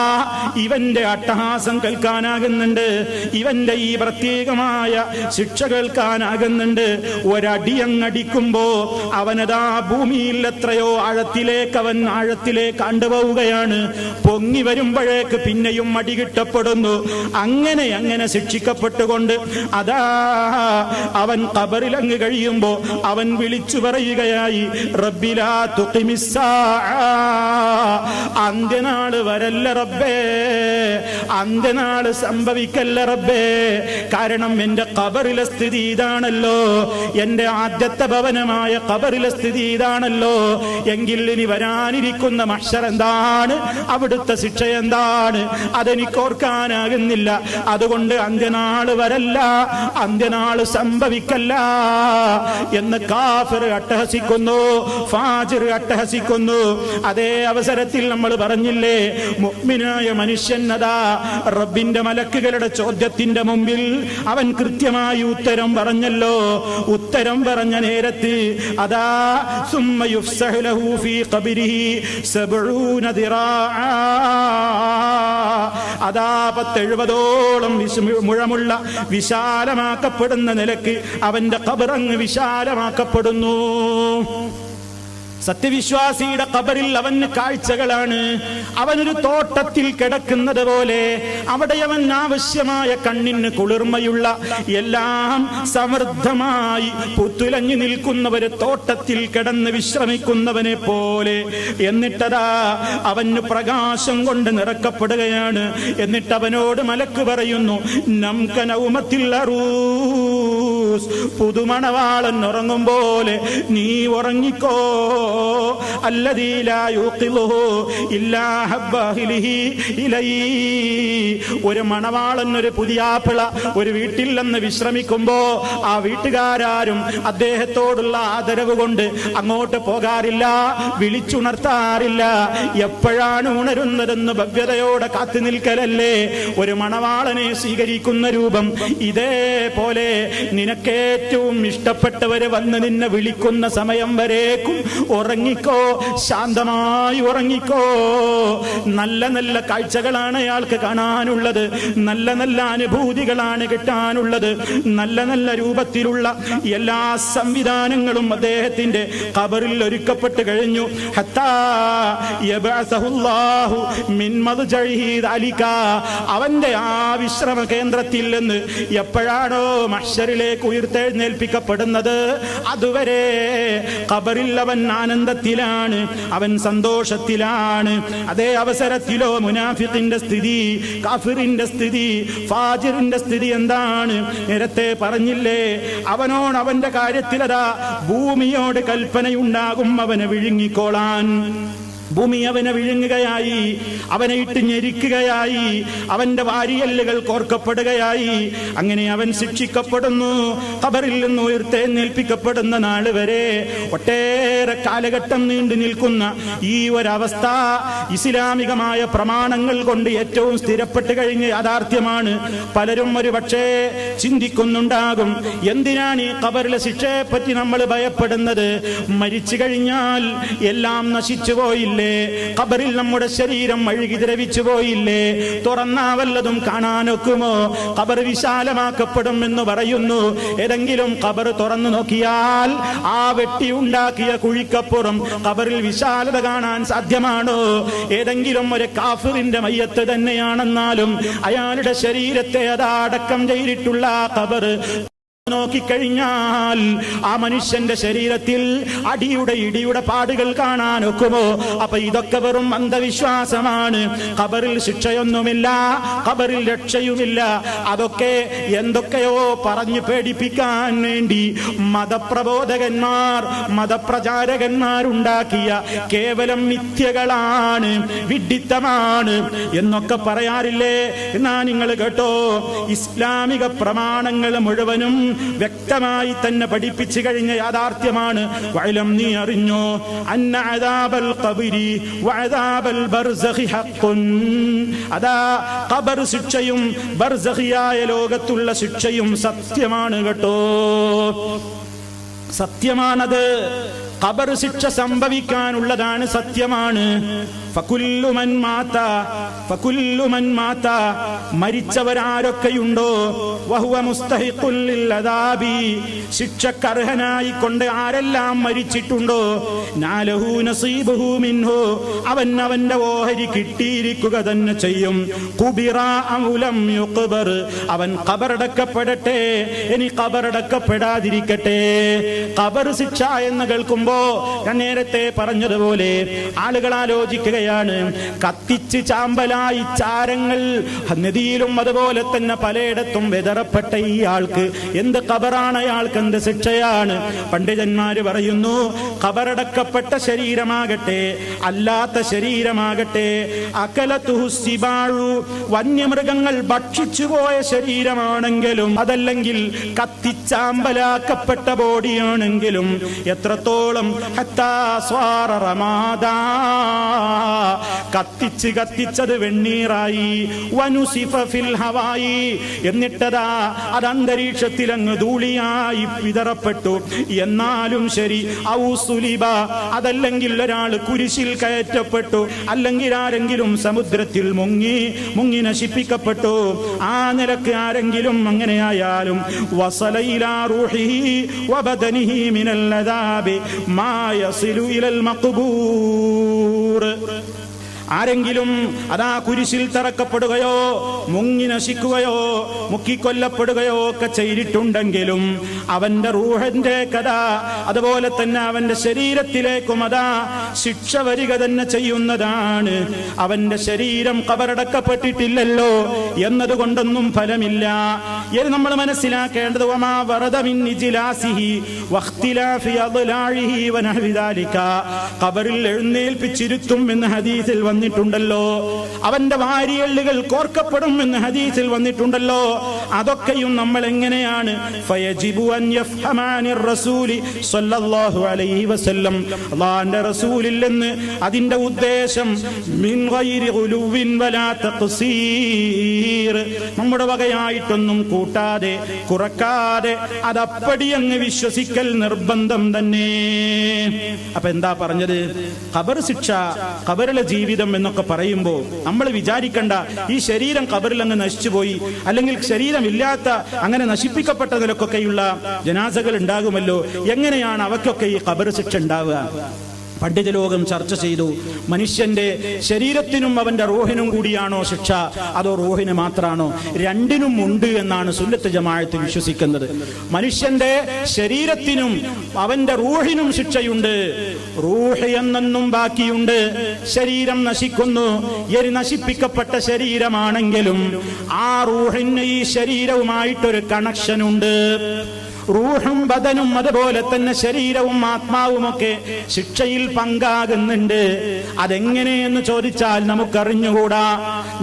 ഇവന്റെ അട്ടഹാസം കേൾക്കാനാകുന്നുണ്ട്, ഇവന്റെ ഈ പ്രത്യേകമായ ശിക്ഷ കേൾക്കാനാകുന്നുണ്ട്. ഒരടിയങ്ങടിക്കുമ്പോ അവനതാ ഭൂമിയിൽ എത്രയോ ആഴത്തിലേക്ക് അവൻ ആഴത്തിലേക്ക് കണ്ടുപോവുകയാണ്. പൊങ്ങി വരുമ്പോഴേക്ക് പിന്നെയും അടി കിട്ടപ്പെടുന്നു. അങ്ങനെ അങ്ങനെ ശിക്ഷിക്കപ്പെട്ടുകൊണ്ട് അതാ അവൻ ഖബറിലങ്ങ് കഴിയുമ്പോ അവൻ വിളിച്ചു പറയുകയായി, റബ്ബിലാ തുഖിമിസ്സാ, അന്ത്യനാള് വരല്ല റബ്ബേ, അന്ത്യനാള് സംഭവിക്കല്ല റബ്ബേ. കാരണം എന്റെ ഖബറിലെ സ്ഥിതി ഇതാണല്ലോ, എന്റെ ആദ്യത്തെ ഭവനമായ ഖബറിലെ സ്ഥിതി ഇതാണല്ലോ. എങ്കിൽ ഇനി വരാനിരിക്കുന്ന മഹ്ശർ എന്താണ്, അവിടുത്തെ ശിക്ഷ എന്താണ്, അതെനിക്ക് ഓർക്കാനാകുന്നില്ല. അതുകൊണ്ട് അന്ത്യനാള് വരല്ല, അന്ത്യനാള് സംഭവിക്കല്ല എന്ന് കാഫിർ അട്ടഹസിക്കുന്നു, ഫാജിർ അട്ടഹസിക്കുന്നു. അതേ അവസരത്തിൽ നമ്മൾ പറഞ്ഞില്ലേ, മുഅ്മിനായ മനുഷ്യൻ അതാ റബ്ബിന്റെ മലക്കുകളുടെ ചോദ്യത്തിന്റെ മുമ്പിൽ അവൻ കൃത്യമായി ഉത്തരം പറഞ്ഞല്ലോ. ഉത്തരം പറഞ്ഞ നേരത്ത് അതാ സുമ്മ യുഫ്സഹു ലഹു ഫീ ഖബരിഹി 70 ദിറാഅ, അതാ 70ഓളം മുഴമുള്ള വിശാലമാക്കപ്പെടുന്ന നിലക്ക് അവന്റെ ഖബറങ്ങ് വിശാലമാക്കപ്പെടുന്നു. സത്യവിശ്വാസിയുടെ ഖബറിൽ അവന് കാഴ്ചകളാണ്. അവനൊരു തോട്ടത്തിൽ കിടക്കുന്നത് പോലെ അവിടെ അവൻ ആവശ്യമായ കണ്ണിന് കുളിർമയുള്ള എല്ലാം സമൃദ്ധമായി പുത്തുലഞ്ഞു നിൽക്കുന്ന ഒരു തോട്ടത്തിൽ കിടന്ന് വിശ്രമിക്കുന്നവനെ പോലെ. എന്നിട്ടതാ അവന് പ്രകാശം കൊണ്ട് നിറക്കപ്പെടുകയാണ്. എന്നിട്ട് അവനോട് മലക്ക് പറയുന്നു, നംകനൗമത്തിൽ അറൂസ്, പുതുമണവാളൻ ഉറങ്ങും പോലെ നീ ഉറങ്ങിക്കോ. അല്ലദീ ലാ യുഖിലുഹു ഇല്ലാ ഹബ്ബാഹിലിഹി ഇലൈ. ഒരു മണവാളൻ, ഒരു പുതിയാപ്പിള ഒരു വീട്ടിൽ നിന്ന് വിശ്രമിക്കുമ്പോ ആ വീട്ടുകാരും അദ്ദേഹത്തോടുള്ള ആദരവ് കൊണ്ട് അങ്ങോട്ട് പോകാറില്ല, വിളിച്ചുണർത്താറില്ല. എപ്പോഴാണ് ഉണരുന്നതെന്ന് ഭവ്യതയോടെ കാത്തു നിൽക്കലല്ലേ ഒരു മണവാളനെ സ്വീകരിക്കുന്ന രൂപം. ഇതേപോലെ നിനക്കേറ്റവും ഇഷ്ടപ്പെട്ടവരെ വന്ന് നിന്നെ വിളിക്കുന്ന സമയം വരേക്കും ഉറങ്ങിക്കോ, ശാന്തമായി ഉറങ്ങിക്കോ. നല്ല നല്ല കാഴ്ചകളാണ് അയാൾക്ക് കാണാനുള്ളത്, നല്ല നല്ല അനുഭൂതികളാണ് കിട്ടാനുള്ളത്, നല്ല നല്ല രൂപത്തിലുള്ള എല്ലാ സംവിധാനങ്ങളും അദ്ദേഹത്തിന്റെ ഖബറിൽ ഒരുക്കപ്പെട്ട് കഴിഞ്ഞു. ഹത്താ യബഅസഹുല്ലാഹു മിൻ മദ്ജഇഹി ദാലിക, അവന്റെ ആ വിശ്രമ കേന്ദ്രത്തിൽ നിന്ന് എപ്പോഴാണോ മഹ്ശറിലേക്ക് ഉയർത്തെഴുന്നേൽപ്പിക്കപ്പെടുന്നത് അതുവരെ ഖബറിൽ അവൻ ആനന്ദത്തിലാണ്, അവൻ സന്തോഷത്തിലാണ്. അതേ അവസരത്തിലോ മുനാഫിഖിന്റെ സ്ഥിതി, കാഫിറിന്റെ സ്ഥിതി, ഫാജിറിന്റെ സ്ഥിതി എന്താണ്? നേരത്തെ പറഞ്ഞില്ലേ, അവനോട് അവന്റെ കാര്യത്തിലതാ ഭൂമിയോട് കൽപ്പനയുണ്ടാകും അവനെ വിഴുങ്ങിക്കോളാൻ. ഭൂമി അവനെ വിഴുങ്ങുകയായി, അവനെ ഇട്ട് ഞെരിക്കുകയായി, അവന്റെ വാരിയല്ലുകൾ കോർക്കപ്പെടുകയായി. അങ്ങനെ അവൻ ശിക്ഷിക്കപ്പെടുന്നു. ഖബറിൽ നിന്ന് ഉയർത്തെഴുന്നേൽപ്പിക്കപ്പെടുന്ന നാള് വരെ ഒട്ടേറെ കാലഘട്ടം നീണ്ടു നിൽക്കുന്ന ഈ ഒരവസ്ഥ ഇസ്ലാമികമായ പ്രമാണങ്ങൾ കൊണ്ട് ഏറ്റവും സ്ഥിരപ്പെട്ട് കഴിഞ്ഞ യാഥാർത്ഥ്യമാണ്. പലരും ഒരു പക്ഷേ ചിന്തിക്കുന്നുണ്ടാകും, എന്തിനാണ് ഈ ഖബറിലെ ശിക്ഷയെ പറ്റി നമ്മൾ ഭയപ്പെടുന്നത്? മരിച്ചു കഴിഞ്ഞാൽ എല്ലാം നശിച്ചു പോയില്ലേ? ഖബറിൽ നമ്മുടെ ശരീരം അഴുകി ദ്രവിച്ചു പോയില്ലേ? തുറന്നാ വല്ലതും കാണാനൊക്കുമോ? ഖബർ വിശാലമാക്കപ്പെടും എന്ന് പറയുന്നു. ഏതെങ്കിലും ഖബർ തുറന്നു നോക്കിയാൽ ആ വെട്ടി ഉണ്ടാക്കിയ കുഴിക്കപ്പുറം ഖബറിൽ വിശാലത കാണാൻ സാധ്യമാണോ? ഏതെങ്കിലും ഒരു കാഫിറിന്റെ മയ്യത്ത് തന്നെയാണെന്നാലും അയാളുടെ ശരീരത്തെ അടക്കം ചെയ്തിട്ടുള്ള ഖബർ നോക്കിക്കഴിഞ്ഞാൽ ആ മനുഷ്യന്റെ ശരീരത്തിൽ ഇടിയുടെ പാടുകൾ കാണാനൊക്കുമോ? അപ്പൊ ഇതൊക്കെ വെറും അന്ധവിശ്വാസമാണ്. ഖബറിൽ ശിക്ഷയൊന്നുമില്ല, ഖബറിൽ രക്ഷയുമില്ല. അതൊക്കെ എന്തൊക്കെയോ പറഞ്ഞു പേടിപ്പിക്കാൻ വേണ്ടി മതപ്രബോധകന്മാർ, മതപ്രചാരകന്മാരുണ്ടാക്കിയ കേവലം മിഥ്യകളാണ്, വിഡ്ഢിത്തമാണ് എന്നൊക്കെ പറയാറില്ലേ? എന്നാ നിങ്ങൾ കേട്ടോ, ഇസ്ലാമിക പ്രമാണങ്ങൾ മുഴുവനും വ്യക്തമായി തന്നെ പഠിപ്പിച്ചു കഴിഞ്ഞ യാഥാർത്ഥ്യമാണ്. വഅലം, നീ അറിഞ്ഞോ, അന്ന അദാബൽ ഖബരി വഅദാബൽ ബർസഖി ഹഖ്ഖുൻ. അതാ ഖബർ ശിക്ഷയും ബർസഖിയായ ലോകത്തുള്ള ശിക്ഷയും സത്യമാണ് കേട്ടോ, സത്യമാണത്. ഖബർ ശിക്ഷ സംഭവിക്കാനുള്ളതാണ്, സത്യമാണ്. ഫകുല്ലു മൻ മാത മരിച്ചവരാരൊക്കെയുണ്ടോ വഹുവ മുസ്തഹിഖുൽ ലിൽഅദാബി, ശിക്ഷക്കർഹനായി കൊണ്ട് ആരെല്ലാം മരിച്ചിട്ടുണ്ടോ, നാലഹു നസീബുഹു മിൻഹു, അവന്റെ ഓഹരി കിട്ടിയിരിക്കുക തന്നെ ചെയ്യും. ഖുബിറ ഔലം യുഖ്ബർ, അവൻ ഖബറടക്കപ്പെടട്ടെ, ഇനി ഖബറടക്കപ്പെടാതിരിക്കട്ടെ. ഖബർ ശിക്ഷ എന്ന് കേൾക്കുമ്പോൾ ഞാൻ നേരത്തെ പറഞ്ഞതുപോലെ ആളുകൾ ആലോചിക്കുകയാണ്, കത്തിച്ച് ചാമ്പലായി ചാരങ്ങൾ നദിയിലും അതുപോലെ തന്നെ പലയിടത്തും വിതറപ്പെട്ട ഈ ആൾക്ക് എന്ത് ഖബറാണ്, അയാൾക്ക് എന്ത് ശിക്ഷയാണ്? പണ്ഡിതന്മാര് പറയുന്നു, ഖബറടക്കപ്പെട്ട ശരീരമാകട്ടെ അല്ലാത്ത ശരീരമാകട്ടെ, അകലതുഹു സിബാഉ, വന്യമൃഗങ്ങൾ ഭക്ഷിച്ചുപോയ ശരീരമാണെങ്കിലും അതല്ലെങ്കിൽ കത്തിച്ചാമ്പലാക്കപ്പെട്ട ബോഡിയാണെങ്കിലും എത്രത്തോളം കത്തിച്ചത് വെണ്ണീറായി, വനുസിഫ ഫിൽ ഹവായി, എന്നിട്ടതാ അത് അന്തരീക്ഷത്തിൽ അങ്ങ് ധൂളിയായി വിതറപ്പെട്ടു. എന്നാലും ശരി, ഔ സുലിബ, അതല്ലെങ്കിൽ ഒരാൾ കുരിശിൽ കയറ്റപ്പെട്ടു, അല്ലെങ്കിൽ ആരെങ്കിലും സമുദ്രത്തിൽ മുങ്ങി നശിപ്പിക്കപ്പെട്ടു. ആ നിലക്ക് ആരെങ്കിലും അങ്ങനെയായാലും വസല ഇലാ റൂഹിഹി വബദനിഹി മിനൽ അദാബി മാ യസിലു ഇലൽ മഖ്ബൂർ. ആരെങ്കിലും അതാ കുരിശിൽ തറക്കപ്പെടുകയോ മുങ്ങി നശിക്കുകയോ മുക്കിക്കൊല്ലപ്പെടുകയോ ഒക്കെ ചെയ്തിട്ടുണ്ടെങ്കിലും അവന്റെ റൂഹിന്റെ കഥ അതുപോലെ തന്നെ അവന്റെ ശരീരത്തിലേക്കും അതാ ശിക്ഷ വരിക തന്നെ ചെയ്യുന്നതാണ്. അവന്റെ ശരീരം ഖബറടക്കപ്പെട്ടിട്ടില്ലല്ലോ എന്നതുകൊണ്ടൊന്നും ഫലമില്ല. ഇത് നമ്മൾ മനസ്സിലാക്കേണ്ടത് വമാ വറദ മിൻ ഇജ്ലാസിഹി വഖ്തിലാഫി അദ്ലാഇഹി വനഹ്വി ദാലിക, ഖബറിൽ എഴുന്നേൽപ്പിച്ചിരുത്തും എന്ന് ഹദീസിൽ വന്നിട്ടുണ്ടല്ലോ. അവന്റെ വാരിയല്ലുകൾ കോർക്കപ്പെടും എന്ന് ഹദീസിൽ വന്നിട്ടുണ്ടല്ലോ. അതൊക്കെയും നമ്മൾ എങ്ങനെയാണ് ഫയജിബു അൻ യഫ്ഹമാനിർ റസൂലി സ്വല്ലല്ലാഹു അലൈഹി വസല്ലം, അല്ലാഹുവിന്റെ റസൂലിൽ നിന്ന് അതിന്റെ ഉദ്ദേശം മിൻ ഗൈരി ഗുലുവിൻ വലാ തഖ്സീർ, നമ്മുടെ വകയായിട്ടൊന്നും കൂട്ടാതെ കുറക്കാതെ അതപ്പടി അങ്ങ് വിശ്വസിക്കൽ നിർബന്ധം തന്നെ. അപ്പൊ എന്താ പറഞ്ഞത്? ഖബർ ശിക്ഷ, ഖബറിലെ ജീവിതം എന്നൊക്കെ പറയുമ്പോൾ നമ്മൾ വിചാരിക്കണ്ട ഈ ശരീരം ഖബറിൽ അങ്ങ് നശിച്ചുപോയി, അല്ലെങ്കിൽ ശരീരമില്ലാത്ത അങ്ങനെ നശിപ്പിക്കപ്പെട്ടതിലൊക്കെയുള്ള ജനാസകൾ ഉണ്ടാകുമല്ലോ, എങ്ങനെയാണ് അവയ്ക്കൊക്കെ ഈ ഖബർ ശിക്ഷ ഉണ്ടാവുക? പണ്ഡിത ലോകം ചർച്ച ചെയ്തു, മനുഷ്യന്റെ ശരീരത്തിനും അവന്റെ റൂഹിനും കൂടിയാണോ ശിക്ഷ, അതോ റൂഹിന് മാത്രമാണോ? രണ്ടിനും ഉണ്ട് എന്നാണ് സുന്നത്ത് ജമാഅത്ത് വിശ്വസിക്കുന്നത്. മനുഷ്യന്റെ ശരീരത്തിനും അവന്റെ റൂഹിനും ശിക്ഷയുണ്ട്. റൂഹ് എന്നെന്നും ബാക്കിയുണ്ട്. ശരീരം നശിക്കുന്നു, നശിപ്പിക്കപ്പെട്ട ശരീരമാണെങ്കിലും ആ റൂഹിന് ഈ ശരീരവുമായിട്ടൊരു കണക്ഷനുണ്ട്. റൂഹും ബദനും അതുപോലെ തന്നെ ശരീരവും ആത്മാവുമൊക്കെ ശിക്ഷയിൽ പങ്കാകുന്നുണ്ട്. അതെങ്ങനെയെന്ന് ചോദിച്ചാൽ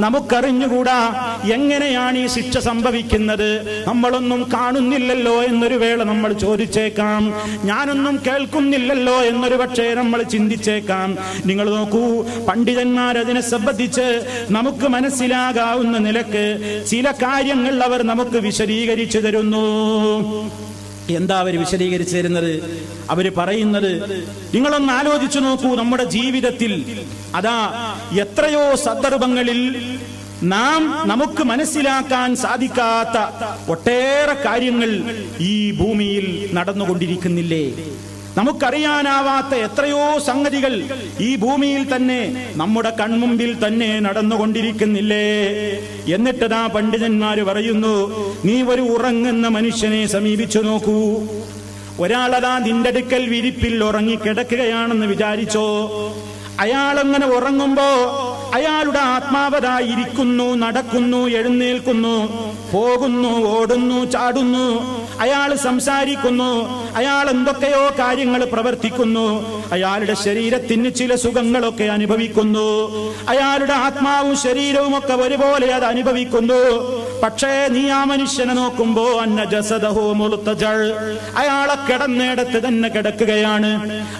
നമുക്കറിഞ്ഞുകൂടാ എങ്ങനെയാണ് ഈ ശിക്ഷ സംഭവിക്കുന്നത്. നമ്മളൊന്നും കാണുന്നില്ലല്ലോ എന്നൊരു വേള നമ്മൾ ചോദിച്ചേക്കാം. ഞാനൊന്നും കേൾക്കുന്നില്ലല്ലോ എന്നൊരു പക്ഷേ നമ്മൾ ചിന്തിച്ചേക്കാം. നിങ്ങൾ നോക്കൂ, പണ്ഡിതന്മാരതിനെ സംബന്ധിച്ച് നമുക്ക് മനസ്സിലാകാവുന്ന നിലക്ക് ചില കാര്യങ്ങൾ അവർ നമുക്ക് വിശദീകരിച്ചു തരുന്നു. എന്താ അവർ വിശദീകരിച്ചു തരുന്നത്? അവര് പറയുന്നത്, നിങ്ങളൊന്ന് ആലോചിച്ചു നോക്കൂ, നമ്മുടെ ജീവിതത്തിൽ എത്രയോ സന്ദർഭങ്ങളിൽ നമുക്ക് മനസ്സിലാക്കാൻ സാധിക്കാത്ത ഒട്ടേറെ കാര്യങ്ങൾ ഈ ഭൂമിയിൽ നടന്നുകൊണ്ടിരിക്കുന്നില്ലേ? നമുക്കറിയാനാവാത്ത എത്രയോ സംഗതികൾ ഈ ഭൂമിയിൽ തന്നെ നമ്മുടെ കൺമുമ്പിൽ തന്നെ നടന്നുകൊണ്ടിരിക്കുന്നില്ലേ? എന്നിട്ടതാ പണ്ഡിതന്മാര് പറയുന്നു, നീ ഒരു ഉറങ്ങുന്ന മനുഷ്യനെ സമീപിച്ചു നോക്കൂ. ഒരാളതാ നിന്റെ അടുക്കൽ വിരിപ്പിൽ ഉറങ്ങിക്കിടക്കുകയാണെന്ന് വിചാരിച്ചോ. അയാളങ്ങനെ ഉറങ്ങുമ്പോ അയാളുടെ ആത്മാവതായിരിക്കുന്നു, നടക്കുന്നു, എഴുന്നേൽക്കുന്നു, പോകുന്നു, ഓടുന്നു, ചാടുന്നു, അയാൾ സംസാരിക്കുന്നു, അയാൾ എന്തൊക്കെയോ കാര്യങ്ങൾ പ്രവർത്തിക്കുന്നു, അയാളുടെ ശരീരത്തിന് ചില സുഖങ്ങളൊക്കെ അനുഭവിക്കുന്നു, അയാളുടെ ആത്മാവും ശരീരവും ഒക്കെ ഒരുപോലെ അത് അനുഭവിക്കുന്നു. പക്ഷേ നീ ആ മനുഷ്യനെ നോക്കുമ്പോ അയാളെ കിടന്നിടത്ത് തന്നെ കിടക്കുകയാണ്.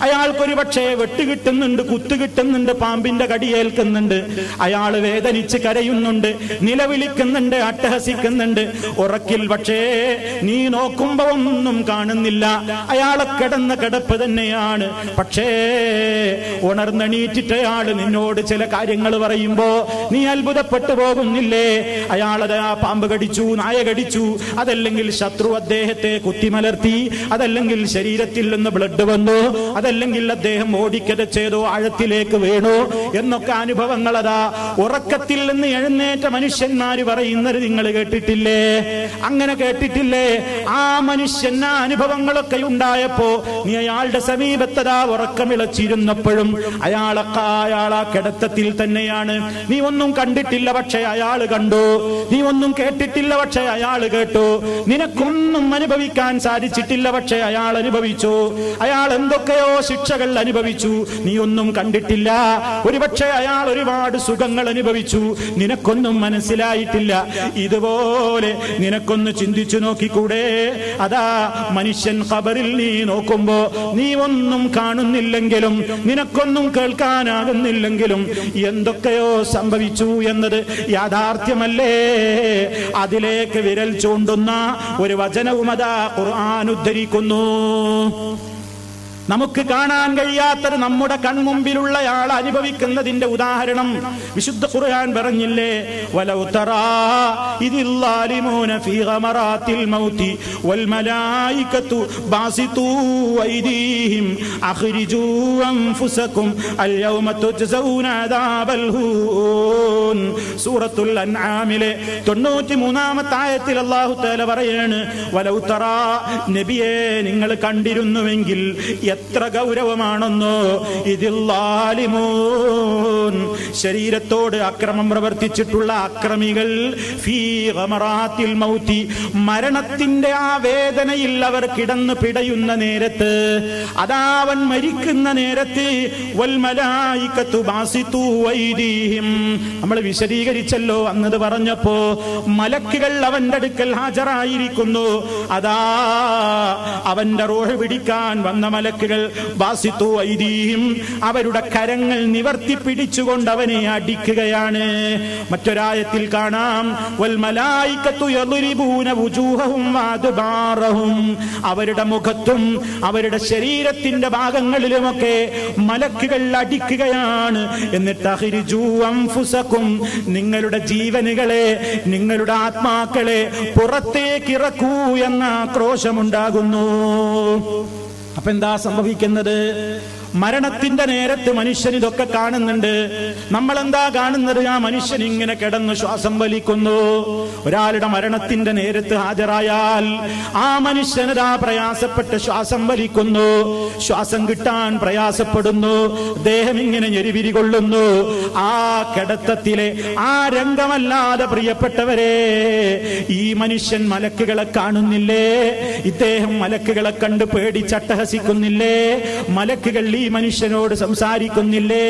അയാൾക്കൊരു പക്ഷേ വെട്ട് കിട്ടുന്നുണ്ട്, കുത്തു കിട്ടുന്നുണ്ട്, പാമ്പിന്റെ കടിയേൽക്കുന്നുണ്ട്, അയാൾ വേദനിച്ച് കരയുന്നുണ്ട്, നിലവിളിക്കുന്നുണ്ട്, അട്ടഹസിക്കുന്നുണ്ട്. ഉറക്കിൽ പക്ഷേ നീ നോക്കുമ്പോ ഒന്നും കാണുന്നില്ല, അയാളെ കിടന്ന കിടപ്പ് തന്നെയാണ്. പക്ഷേ ഉണർന്നെണീറ്റിട്ട് അയാൾ നിന്നോട് ചില കാര്യങ്ങൾ പറയുമ്പോ നീ അത്ഭുതപ്പെട്ടു പോകുന്നില്ലേ? അയാളത് ആ പാമ്പ് കടിച്ചു, നായ കടിച്ചു, അതല്ലെങ്കിൽ ശത്രു അദ്ദേഹത്തെ കുത്തിമലർത്തി, അതല്ലെങ്കിൽ ശരീരത്തിൽ നിന്ന് ബ്ലഡ് വന്നു, അതല്ലെങ്കിൽ അദ്ദേഹം ഓടിക്കതച്ചേതോ ആഴത്തിലേക്ക് വീണു എന്നൊക്കെ അനുഭവങ്ങൾ ഉറക്കത്തിൽ നിന്ന് എഴുന്നേറ്റ മനുഷ്യന്മാര് പറയുന്നത് നിങ്ങൾ കേട്ടിട്ടില്ലേ? അങ്ങനെ കേട്ടിട്ടില്ലേ? ആ മനുഷ്യൻ ആ അനുഭവങ്ങളൊക്കെ ഉണ്ടായപ്പോ നീ അയാളുടെ സമീപത്തതാ ഉറക്കമിളച്ചിരുന്നപ്പോഴും അയാളാ കിടത്തത്തിൽ തന്നെയാണ്. നീ ഒന്നും കണ്ടിട്ടില്ല, പക്ഷെ അയാൾ കണ്ടു. നീ ഒന്നും കേട്ടിട്ടില്ല, പക്ഷെ അയാൾ കേട്ടു. നിനക്കൊന്നും അനുഭവിക്കാൻ സാധിച്ചിട്ടില്ല, പക്ഷെ അയാൾ അനുഭവിച്ചു. അയാൾ എന്തൊക്കെയോ ശിക്ഷകൾ അനുഭവിച്ചു, നീ ഒന്നും കണ്ടിട്ടില്ല. ഒരുപക്ഷെ അയാൾ ഒരുപാട് സുഖങ്ങൾ അനുഭവിച്ചു, നിനക്കൊന്നും മനസ്സിലായിട്ടില്ല. ഇതുപോലെ നിനക്കൊന്ന് ചിന്തിച്ചു നോക്കിക്കൂടെ? മനുഷ്യൻ ഖബറിൽ നീ നോക്കുമ്പോ നീ ഒന്നും കാണുന്നില്ലെങ്കിലും, നിനക്കൊന്നും കേൾക്കാനാകുന്നില്ലെങ്കിലും എന്തൊക്കെയോ സംഭവിച്ചു എന്നത് യാഥാർത്ഥ്യമല്ലേ? അതിലേക്ക് വിരൽ ചൂണ്ടുന്ന ഒരു വചനവും ഖുർആൻ ഉദ്ധരിക്കുന്നു. നമുക്ക് കാണാൻ കഴിയാത്തത് നമ്മുടെ കൺമുമ്പിലുള്ള ആൾ അനുഭവിക്കുന്നതിന്റെ ഉദാഹരണം വിശുദ്ധ ഖുർആൻ പറഞ്ഞില്ലേ? വലൗ തറാ ഇദിൽ ളാലിമൂന ഫീ ഗമറാത്തിൽ മൗതി വൽ മലായികതു ബാസിതു ഐദീഹിം അഖ്രിജൂ അൻഫുസകും അൽ യൗമ തുജ്സൗന അദാബൽ ഹൂൻ. സൂറത്തുൽ അൻആമിലെ 93-ാമത്തെ ആയത്തിൽ അല്ലാഹു തആല പറയാണ്, വലൗ തറാ, നബിയെ നിങ്ങൾ കണ്ടിരുന്നുവെങ്കിൽ എത്ര ഗൗരവമാണെന്നോ. ഇതിൽ ശരീരത്തോട് അക്രമം പ്രവർത്തിച്ചിട്ടുള്ള അക്രമികൾ ഫീ ഗമറാത്തിൽ മൗതി, മരണത്തിന്റെ ആ വേദനയിൽ അവർ കിടന്നു പിടയുന്ന നേരത്ത്, അവൻ മരിക്കുന്ന നേരത്ത്, വൽ മലായികതു ബാസിതു ഐദീഹിം, നമ്മൾ വിശദീകരിച്ചല്ലോ അന്നത് പറഞ്ഞപ്പോ. മലക്കുകൾ അവന്റെ അടുക്കൽ ഹാജരായിരിക്കുന്നു. അവന്റെ റൂഹ് പിടിക്കാൻ വന്ന മലക്കുകൾ ബാസിതു ഐദീഹിം, അവരുടെ കരങ്ങൾ നിവർത്തി പിടിച്ചുകൊണ്ട് അവനെ അടിക്കുകയാണ്. മറ്റൊരായത്തിൽ കാണാം, വൽ മലായികതു യദ്രിബൂന വുജൂഹഹും വഅദ്ബാറഹും, അവരുടെ മുഖത്തും അവരുടെ ശരീരത്തിന്റെ ഭാഗങ്ങളിലുമൊക്കെ മലക്കുകൾ അടിക്കുകയാണ്. എന്നിട്ട് അഖ്രിജൂ അൻഫുസകും, നിങ്ങളുടെ ജീവനുകളെ, നിങ്ങളുടെ ആത്മാക്കളെ പുറത്തേക്ക് ഇറക്കൂ എന്ന ആക്രോശമുണ്ടാകുന്നു. അപ്പൊ എന്താ സംഭവിക്കുന്നത്? മരണത്തിന്റെ നേരത്ത് മനുഷ്യൻ ഇതൊക്കെ കാണുന്നുണ്ട്. നമ്മളെന്താ കാണുന്നത്? ആ മനുഷ്യൻ ഇങ്ങനെ കിടന്നു ശ്വാസം വലിക്കുന്നു. ഒരാളുടെ മരണത്തിന്റെ നേരത്ത് ഹാജരായാൽ ആ മനുഷ്യനതാ പ്രയാസപ്പെട്ട് ശ്വാസം വലിക്കുന്നു, ശ്വാസം കിട്ടാൻ പ്രയാസപ്പെടുന്നു, ദേഹം ഇങ്ങനെ ഞെരിവിരി കൊള്ളുന്നു. ആ കിടത്തത്തിലെ ആ രംഗമല്ലാതെ പ്രിയപ്പെട്ടവരെ, ഈ മനുഷ്യൻ മലക്കുകളെ കാണുന്നില്ലേ? ഇദ്ദേഹം മലക്കുകളെ കണ്ട് പേടിച്ചട്ടഹസിക്കുന്നില്ലേ? മലക്കുകൾ ഈ മനുഷ്യനോട് സംസാരിക്കുന്നില്ലേ?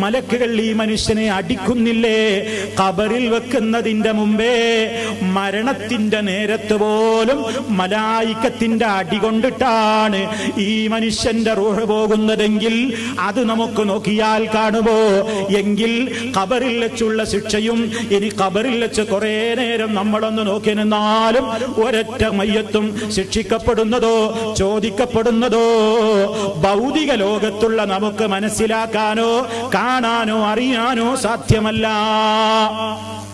മലക്കുകൾ ഈ മനുഷ്യനെ അടിക്കുന്നില്ലേ? ഖബറിൽ വെക്കുന്നതിന്റെ മുമ്പേ മരണത്തിന്റെ നേരത്ത് പോലും മലായിക്കത്തിന്റെ അടി കൊണ്ടിട്ടാണ് ഈ മനുഷ്യന്റെ റൂഹ് പോകുന്നതെങ്കിൽ അത് നമുക്ക് നോക്കിയാൽ കാണുമോ? എങ്കിൽ ഖബറിൽ വെച്ചുള്ള ശിക്ഷയും, ഇനി ഖബറിൽ വെച്ച് കുറെ നേരം നമ്മളൊന്ന് നോക്കി നിന്നാലും ഒരൊറ്റ മയ്യത്തും ശിക്ഷിക്കപ്പെടുന്നതോ ചോദിക്കപ്പെടുന്നതോ ഭൗതിക ലോകത്തുള്ള നമുക്ക് മനസ്സിലാക്കാനോ കാണാനോ അറിയാനോ സാധ്യമല്ല.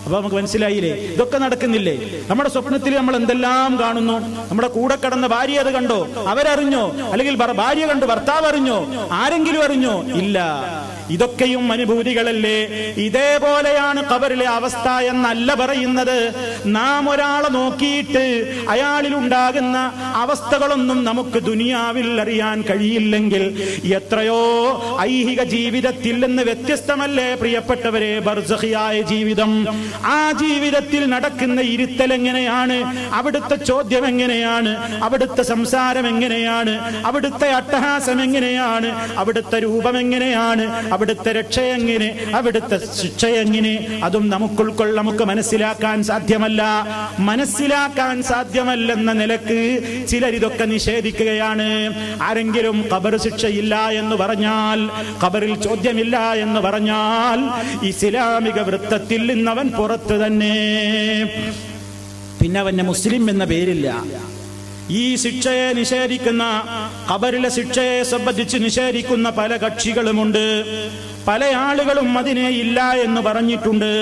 അപ്പൊ നമുക്ക് മനസ്സിലായില്ലേ? ഇതൊക്കെ നടക്കുന്നില്ലേ? നമ്മുടെ സ്വപ്നത്തിൽ നമ്മൾ എന്തെല്ലാം കാണുന്നു? നമ്മുടെ കൂടെ കടന്ന ഭാര്യ അത് കണ്ടോ? അവരറിഞ്ഞോ? അല്ലെങ്കിൽ ഭാര്യ കണ്ടു ഭർത്താവ് അറിഞ്ഞോ? ആരെങ്കിലും അറിഞ്ഞോ? ഇല്ല. ഇതൊക്കെയും അനുഭൂതികളല്ലേ? ഇതേപോലെയാണ് ഖബറിലെ അവസ്ഥ എന്നല്ല പറയുന്നത്. നാം ഒരാളെ നോക്കിയിട്ട് അയാളിൽ ഉണ്ടാകുന്ന അവസ്ഥകളൊന്നും നമുക്ക് ദുനിയാവിൽ അറിയാൻ കഴിയില്ലെങ്കിൽ എത്രയോ ഐഹിക ജീവിതത്തിൽ നിന്ന് വ്യത്യസ്തമല്ലേ പ്രിയപ്പെട്ടവരെ ബർസഖിയായ ജീവിതം? ആ ജീവിതത്തിൽ നടക്കുന്ന ഇരുത്തൽ എങ്ങനെയാണ്? അവിടുത്തെ ചോദ്യം എങ്ങനെയാണ്? അവിടുത്തെ സംസാരം എങ്ങനെയാണ്? അവിടുത്തെ അട്ടഹാസം എങ്ങനെയാണ്? അവിടുത്തെ രൂപം എങ്ങനെയാണ്? അവിടുത്തെ രക്ഷ എങ്ങനെ? അവിടുത്തെ ശിക്ഷ എങ്ങനെ? അതും നമുക്ക് മനസ്സിലാക്കാൻ സാധ്യമല്ല. മനസ്സിലാക്കാൻ സാധ്യമല്ലെന്ന നിലക്ക് ചിലരിതൊക്കെ നിഷേധിക്കുകയാണ്. ആരെങ്കിലും ഖബർ ശിക്ഷയില്ല എന്ന് പറഞ്ഞാൽ, ഖബറിൽ ചോദ്യമില്ല എന്ന് പറഞ്ഞാൽ ഇസ്ലാമിക വൃത്തത്തിൽ നിന്നവൻ പുറത്ത് തന്നെ. പിന്നെ അവന് മുസ്ലിം എന്ന പേരില്ല. ഈ ശിക്ഷയെ നിഷേധിക്കുന്ന, ഖബറിലെ ശിക്ഷയെ സംബന്ധിച്ച് നിഷേധിക്കുന്ന പല കക്ഷികളുമുണ്ട്. പല ആളുകളും അതിനെ ഇല്ല എന്ന് പറഞ്ഞിട്ടുണ്ട്.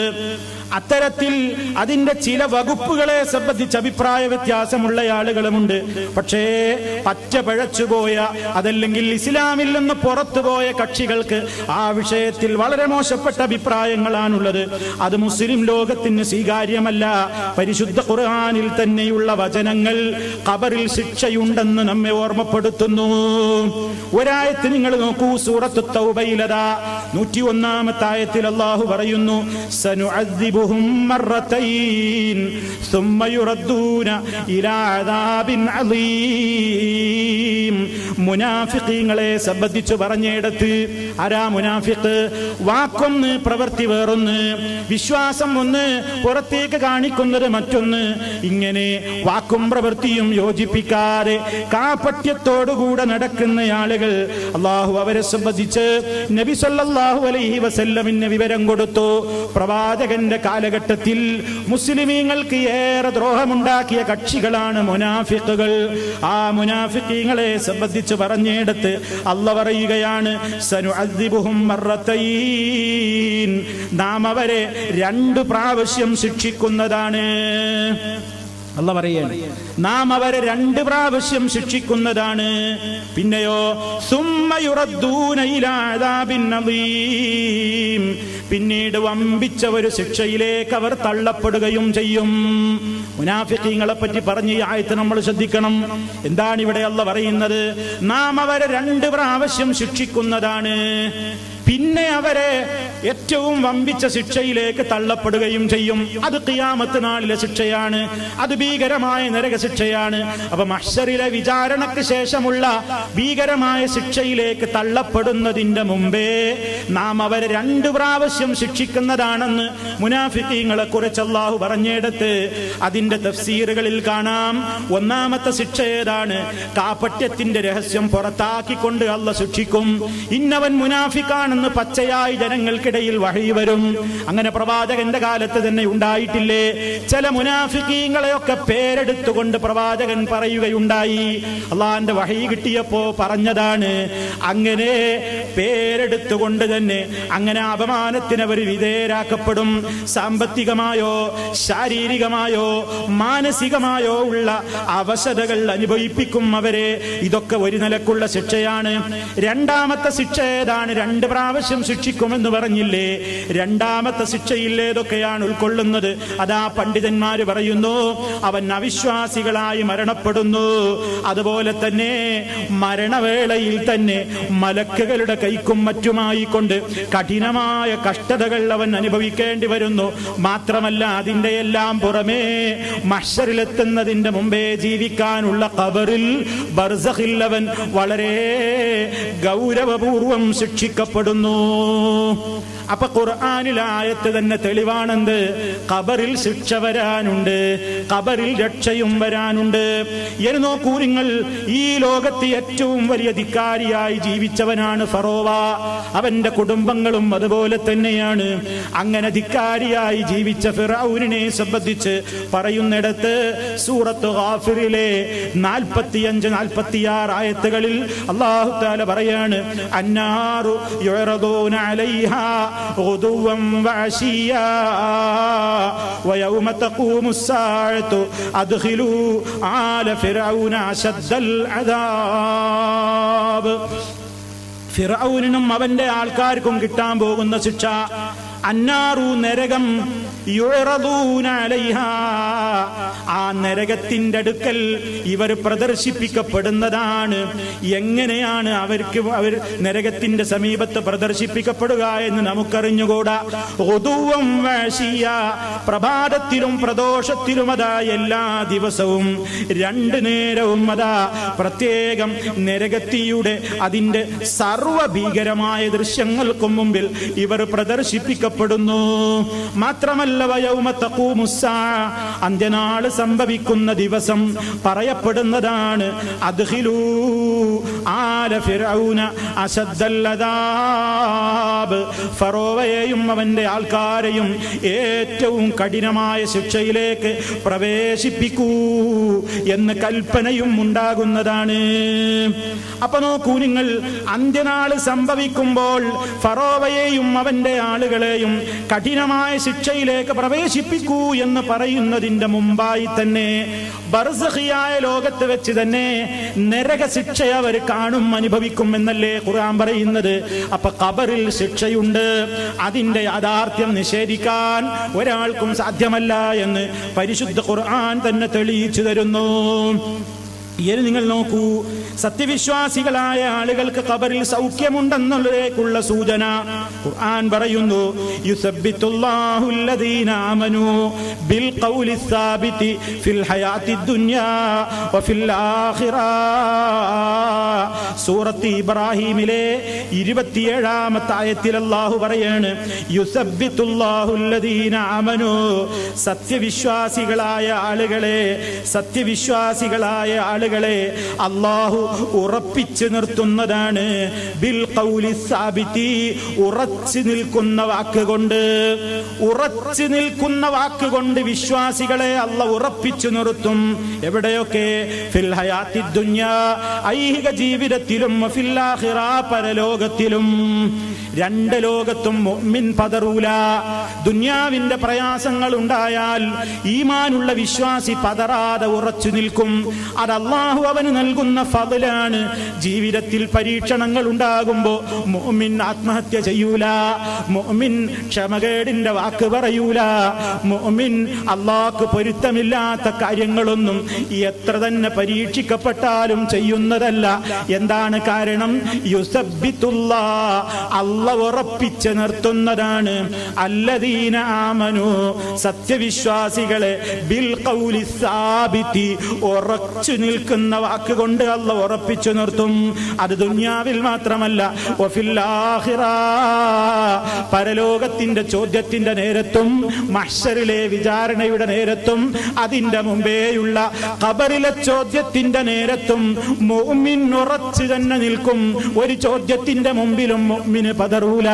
അത്തരത്തിൽ അതിന്റെ ചില വകുപ്പുകളെ സംബന്ധിച്ച് അഭിപ്രായ വ്യത്യാസമുള്ള ആളുകളുമുണ്ട്. പക്ഷേ പച്ച പഴച്ചുപോയ, അതല്ലെങ്കിൽ ഇസ്ലാമിൽ നിന്ന് പുറത്തുപോയ കക്ഷികൾക്ക് ആ വിഷയത്തിൽ വളരെ മോശപ്പെട്ട അഭിപ്രായങ്ങളാണുള്ളത്. അത് മുസ്ലിം ലോകത്തിന് സ്വീകാര്യമല്ല. പരിശുദ്ധ ഖുർആനിൽ തന്നെയുള്ള വചനങ്ങൾ ഖബറിൽ ശിക്ഷയുണ്ടെന്ന് നമ്മെ ഓർമ്മപ്പെടുത്തുന്നു. ഒരായത്ത് നിങ്ങൾ നോക്കൂ, സൂറത്ത് തൗബയിലതാ 101-ാമത്തെ ആയത്തിൽ അല്ലാഹു പറയുന്നു, സനുഅദ്ദിബുഹും മർറതൈൻ സുമ്മ യുറദ്ദൂന ഇലാ അദാബിൻ അളീം. മുനാഫിഖീങ്ങളെ സംബന്ധിച്ച് പറഞ്ഞിടത്ത് ആരാ മുനാഫിഖ്? വാക്കൊന്ന്, പ്രവൃത്തി വേറൊന്ന്, വിശ്വാസം ഒന്ന്, പുറത്തേക്ക് കാണിക്കുന്നത് മറ്റൊന്ന്. ഇങ്ങനെ വാക്കും പ്രവൃത്തിയും യോജിപ്പിക്കാതെ കാപട്യത്തോടുകൂടെ നടക്കുന്ന ആളുകൾ, അള്ളാഹു അവരെ സംബന്ധിച്ച് നബി സല്ലല്ലാഹു അലൈഹി വസല്ലമിന് വിവരം കൊടുത്തു. പ്രവാചകന്റെ കാലഘട്ടത്തിൽ മുസ്ലിമീങ്ങൾക്ക് ഏറെ ദ്രോഹമുണ്ടാക്കിയ കക്ഷികളാണ് മുനാഫിഖുകൾ. ആ മുനാഫിഖീങ്ങളെ സംബന്ധിച്ച് പറഞ്ഞിടത്ത് അല്ലാഹു പറയുകയാണ്, സനുഅദ്ദിബുഹും മർറതൈൻ, നാം അവരെ 2 പ്രാവശ്യം ശിക്ഷിക്കുന്നതാണ്. അല്ലാഹു പറയാണ്, നാം അവരെ 2 പ്രാവശ്യം ശിക്ഷിക്കുന്നതാണ്. പിന്നെയോ സുമ്മ യുറദ്ദൂന ഇലാ അദാബിൻ അളീം, പിന്നീട് വമ്പിച്ച ഒരു ശിക്ഷയിലേക്ക് അവർ തള്ളപ്പെടുകയും ചെയ്യും. മുനാഫിഖീങ്ങളെ പറ്റി പറഞ്ഞ ഈ ആയത്ത് നമ്മൾ ശ്രദ്ധിക്കണം. എന്താണ് ഇവിടെ അല്ലാഹു പറയുന്നത്? നാം അവരെ 2 പ്രാവശ്യം ശിക്ഷിക്കുന്നതാണ്, പിന്നെ അവരെ ഏറ്റവും വമ്പിച്ച ശിക്ഷയിലേക്ക് തള്ളപ്പെടുകയും ചെയ്യും. അത് ഖിയാമത്ത് നാളിലെ ശിക്ഷയാണ്. അത് ഭീകരമായ നരക ശിക്ഷയാണ്. അപ്പൊ മഹ്ശറിലെ വിചാരണയ്ക്ക് ശേഷമുള്ള ഭീകരമായ ശിക്ഷയിലേക്ക് തള്ളപ്പെടുന്നതിന്റെ മുമ്പേ നാം അവരെ 2 പ്രാവശ്യം ശിക്ഷിക്കുന്നതാണെന്ന് മുനാഫിഖീങ്ങളെ കുറിച്ച് അല്ലാഹു പറഞ്ഞിടത്ത് അതിന്റെ തഫ്സീറുകളിൽ കാണാം. 1-ാമത്തെ ശിക്ഷ ഏതാണ്? കാപട്യത്തിന്റെ രഹസ്യം പുറത്താക്കിക്കൊണ്ട് അല്ലാഹു ശിക്ഷിക്കും. ഇന്നവൻ മുനാഫിഖാണ് എന്ന് പച്ചയായി ജനങ്ങൾക്കിടയിൽ വഹി വരും. അങ്ങനെ പ്രവാചകന്റെ കാലത്ത് തന്നെ ഉണ്ടായിട്ടില്ലേ? ചില മുനാഫിക്കീങ്ങളെയൊക്കെ പേരെടുത്തുകൊണ്ട് പ്രവാചകൻ പറയുകയുണ്ടായി. അള്ളാന്റെ വഹി കിട്ടിയപ്പോ പറഞ്ഞതാണ്. അങ്ങനെ പേരെടുത്തുകൊണ്ട് തന്നെ അങ്ങനെ അപമാനത്തിന് അവർ വിധേയരാക്കപ്പെടും. സാമ്പത്തികമായോ ശാരീരികമായോ മാനസികമായോ ഉള്ള അവശതകൾ അനുഭവിപ്പിക്കും അവരെ. ഇതൊക്കെ ഒരു നിലക്കുള്ള ശിക്ഷയാണ്. രണ്ടാമത്തെ ശിക്ഷ ഏതാണ്? 2 പ്രാവശ്യം ശിക്ഷിക്കുമെന്ന് പറഞ്ഞില്ലേ? രണ്ടാമത്തെ ശിക്ഷയിൽ ഏതൊക്കെയാണ് ഉൾക്കൊള്ളുന്നത്? അതാ പണ്ഡിതന്മാര് പറയുന്നു, അവൻ അവിശ്വാസികളായി മരണപ്പെടുന്നു. അതുപോലെ തന്നെ മരണവേളയിൽ തന്നെ മലക്കുകളുടെ കൈക്കും മറ്റുമായി കൊണ്ട് കഠിനമായ കഷ്ടതകൾ അവൻ അനുഭവിക്കേണ്ടി വരുന്നു. മാത്രമല്ല അതിന്റെ എല്ലാം പുറമേ മഹ്ശറിലെത്തുന്നതിന്റെ മുമ്പേ ജീവിക്കാനുള്ള ഖബറിൽ ബർസഖിൽ അവൻ വളരെ ഗൗരവപൂർവം ശിക്ഷിക്കപ്പെടുന്നു. അപ്പൊ ഖുർആനിലെ ആയത്ത് തന്നെ തെളിവാണെന്ത്? ഖബറിൽ ശിക്ഷ വരാനുണ്ട്, ഖബറിൽ രക്ഷയും വരാനുണ്ട്. എന്ന് നോക്കൂ നിങ്ങൾ, ഈ ലോകത്ത് ഏറ്റവും വലിയ ധിക്കാരിയായി ജീവിച്ചവനാണ് ഫറോവ. അവന്റെ കുടുംബങ്ങളും അതുപോലെ തന്നെയാണ്. അങ്ങനെ ധിക്കാരിയായി ജീവിച്ച ഫിറഔനിനെ സംബന്ധിച്ച് പറയുന്നിടത്ത് സൂറത്ത് ഗാഫിറിലെ 45-46 ആയത്തുകളിൽ അല്ലാഹു തആല പറയാണ്, അന്നാറു യുറദൂന അലൈഹാ غدوا وعشيا ويوم تقوم الساعة أدخلوا آل فرعون أشد العذاب. ഫിറഔനും അവന്റെ ആൾക്കാർക്കും കിട്ടാൻ പോകുന്ന ശിക്ഷ അന്നാറു നരകം, യുറദൂന അലൈഹാ ആ നരകത്തിന്റെ അടുക്കൽ ഇവർ പ്രദർശിപ്പിക്കപ്പെടുന്നതാണ്. എങ്ങനെയാണ് അവർ നരകത്തിന്റെ സമീപത്ത് പ്രദർശിപ്പിക്കപ്പെടുക എന്ന് നമുക്കറിഞ്ഞുകൂടാ. ഗുദുവൻ വഅശിയ, പ്രഭാതത്തിലും പ്രദോഷത്തിലും അതാ എല്ലാ ദിവസവും 2 നേരവും അതാ പ്രത്യേകം നരകത്തിയുടെ അതിന്റെ സർവഭീകരമായ ദൃശ്യങ്ങൾക്കും മുമ്പിൽ ഇവർ പ്രദർശിപ്പിക്കപ്പെടുന്നു. മാത്രമല്ല വയൗമ തഖൂമുസ്സാ, അന്ത്യനാള് സംഭവിക്കുന്ന ദിവസം പറയപ്പെടുന്നതാണ്, അദ്ഖിലൂ ആല ഫിർഔന അശദ്ദൽ അദാബ്, ഫറോവയെയും അവന്റെ ആൾക്കാരെയും ഏറ്റവും കഠിനമായ ശിക്ഷയിലേക്ക് പ്രവേശിപ്പിക്കൂ എന്ന് കൽപ്പനയും ഉണ്ടാകുന്നതാണ്. അപ്പൊ നോക്കൂ നിങ്ങൾ, അന്ത്യനാള് സംഭവിക്കുമ്പോൾ ഫറോവയെയും അവന്റെ ആളുകളെയും കഠിനമായ ശിക്ഷയിലേക്ക് പ്രവേശിപ്പിക്കൂ എന്ന് പറയുന്നതിന്റെ മുമ്പായി തന്നെ ബർസഖിയായ ലോകത്ത് വെച്ച് തന്നെ നരക ശിക്ഷ അവർ കാണും, അനുഭവിക്കും എന്നല്ലേ ഖുർആൻ പറയുന്നത്. അപ്പൊ ഖബറിൽ ശിക്ഷയുണ്ട്. അതിന്റെ യാഥാർത്ഥ്യം നിഷേധിക്കാൻ ഒരാൾക്കും സാധ്യമല്ല എന്ന് പരിശുദ്ധ ഖുർആൻ തന്നെ തെളിയിച്ചു തരുന്നു. ഇനി നിങ്ങൾ നോക്കൂ, സത്യവിശ്വാസികളായ ആളുകൾക്ക് ഖബറിൽ സൗഖ്യമുണ്ടെന്നുള്ളതിലേക്കുള്ള സൂചന ഖുർആൻ പറയുന്നു, യുസബ്ബിതുല്ലാഹു അല്ലദീന ആമനൂ ബിൽ ഖൗലി സാബിതി ഫിൽ ഹയാത്തി ദുനിയാ വഫിൽ ആഖിറ. സൂറത്ത് ഇബ്രാഹിമിലെ 27-ാമത്തെ ആയത്തിൽ അല്ലാഹു പറയാണ്, യുസബ്ബിതുല്ലാഹു അല്ലദീന ആമനൂ, സത്യവിശ്വാസികളായ ആളുകളെ അല്ലാഹു ഉറപ്പിച്ചു നിർത്തുന്നതാണ്. ബിൽ ഖൗലി സാബിതി, ഉറച്ചു നിൽക്കുന്ന വാക്കുകൊണ്ട് വിശ്വാസികളെ അല്ലാഹു ഉറപ്പിച്ചു നിർത്തും. എവിടെയൊക്കെ? ഫിൽ ഹയാത്തി ദുനിയാ, ഐഹിക ജീവിതത്തിലും, ഫിൽ ആഖിറ, പരലോകത്തിലും. 2 ലോകത്തും മുഅ്മിൻ പതറൂല. ദുനിയാവിന്റെ പ്രയാസങ്ങൾ ഉണ്ടായാൽ ഈമാനുള്ള വിശ്വാസി പതറാതെ ഉറച്ചു നിൽക്കും. അത് അല്ലാഹു അവന് നൽകുന്ന ഫضലാണ്. ജീവിതത്തിൽ പരീക്ഷണങ്ങൾ ഉണ്ടാകുമ്പോ മുഅ്മിൻ ആത്മഹത്യ ചെയ്യൂല, മുഅ്മിൻ ക്ഷമകേടിന്റെ വാക്ക് പറയൂല, മുഅ്മിൻ അല്ലാഹുക്ക് പൊരുത്തമില്ലാത്ത കാര്യങ്ങളൊന്നും എത്ര തന്നെ പരീക്ഷിക്കപ്പെട്ടാലും ചെയ്യുന്നതല്ല. എന്താണ് കാരണം? യുസബ്ബിതുല്ലാ, അല്ലാഹു ഉറപ്പിച്ച് നിർത്തുന്നതാണ്. അല്ലദീന ആമനു, സത്യവിശ്വാസികളെ ബിൽ ഖൗലി സാബിതി, ഉറച്ചു നിൽക്കുന്ന നിൽക്കുന്ന വാക്കുകൊണ്ട് അല്ലാഹു ഉറപ്പിച്ചു നിർത്തും. അത് ദുനിയാവിൽ മാത്രമല്ല, വഫിൽ ആഖിറ, പരലോകത്തിന്റെ ചോദ്യത്തിന്റെ നേരത്തും മഹ്ശറിലെ വിചാരണയുടെ നേരത്തും അതിന്റെ മുമ്പേയുള്ള ഖബറിലെ ചോദ്യത്തിന്റെ നേരത്തും മുഅ്മിൻ ഉറച്ചു തന്നെ നിൽക്കും. ഒരു ചോദ്യത്തിന്റെ മുമ്പിലും മുഅ്മിന് പതറൂല.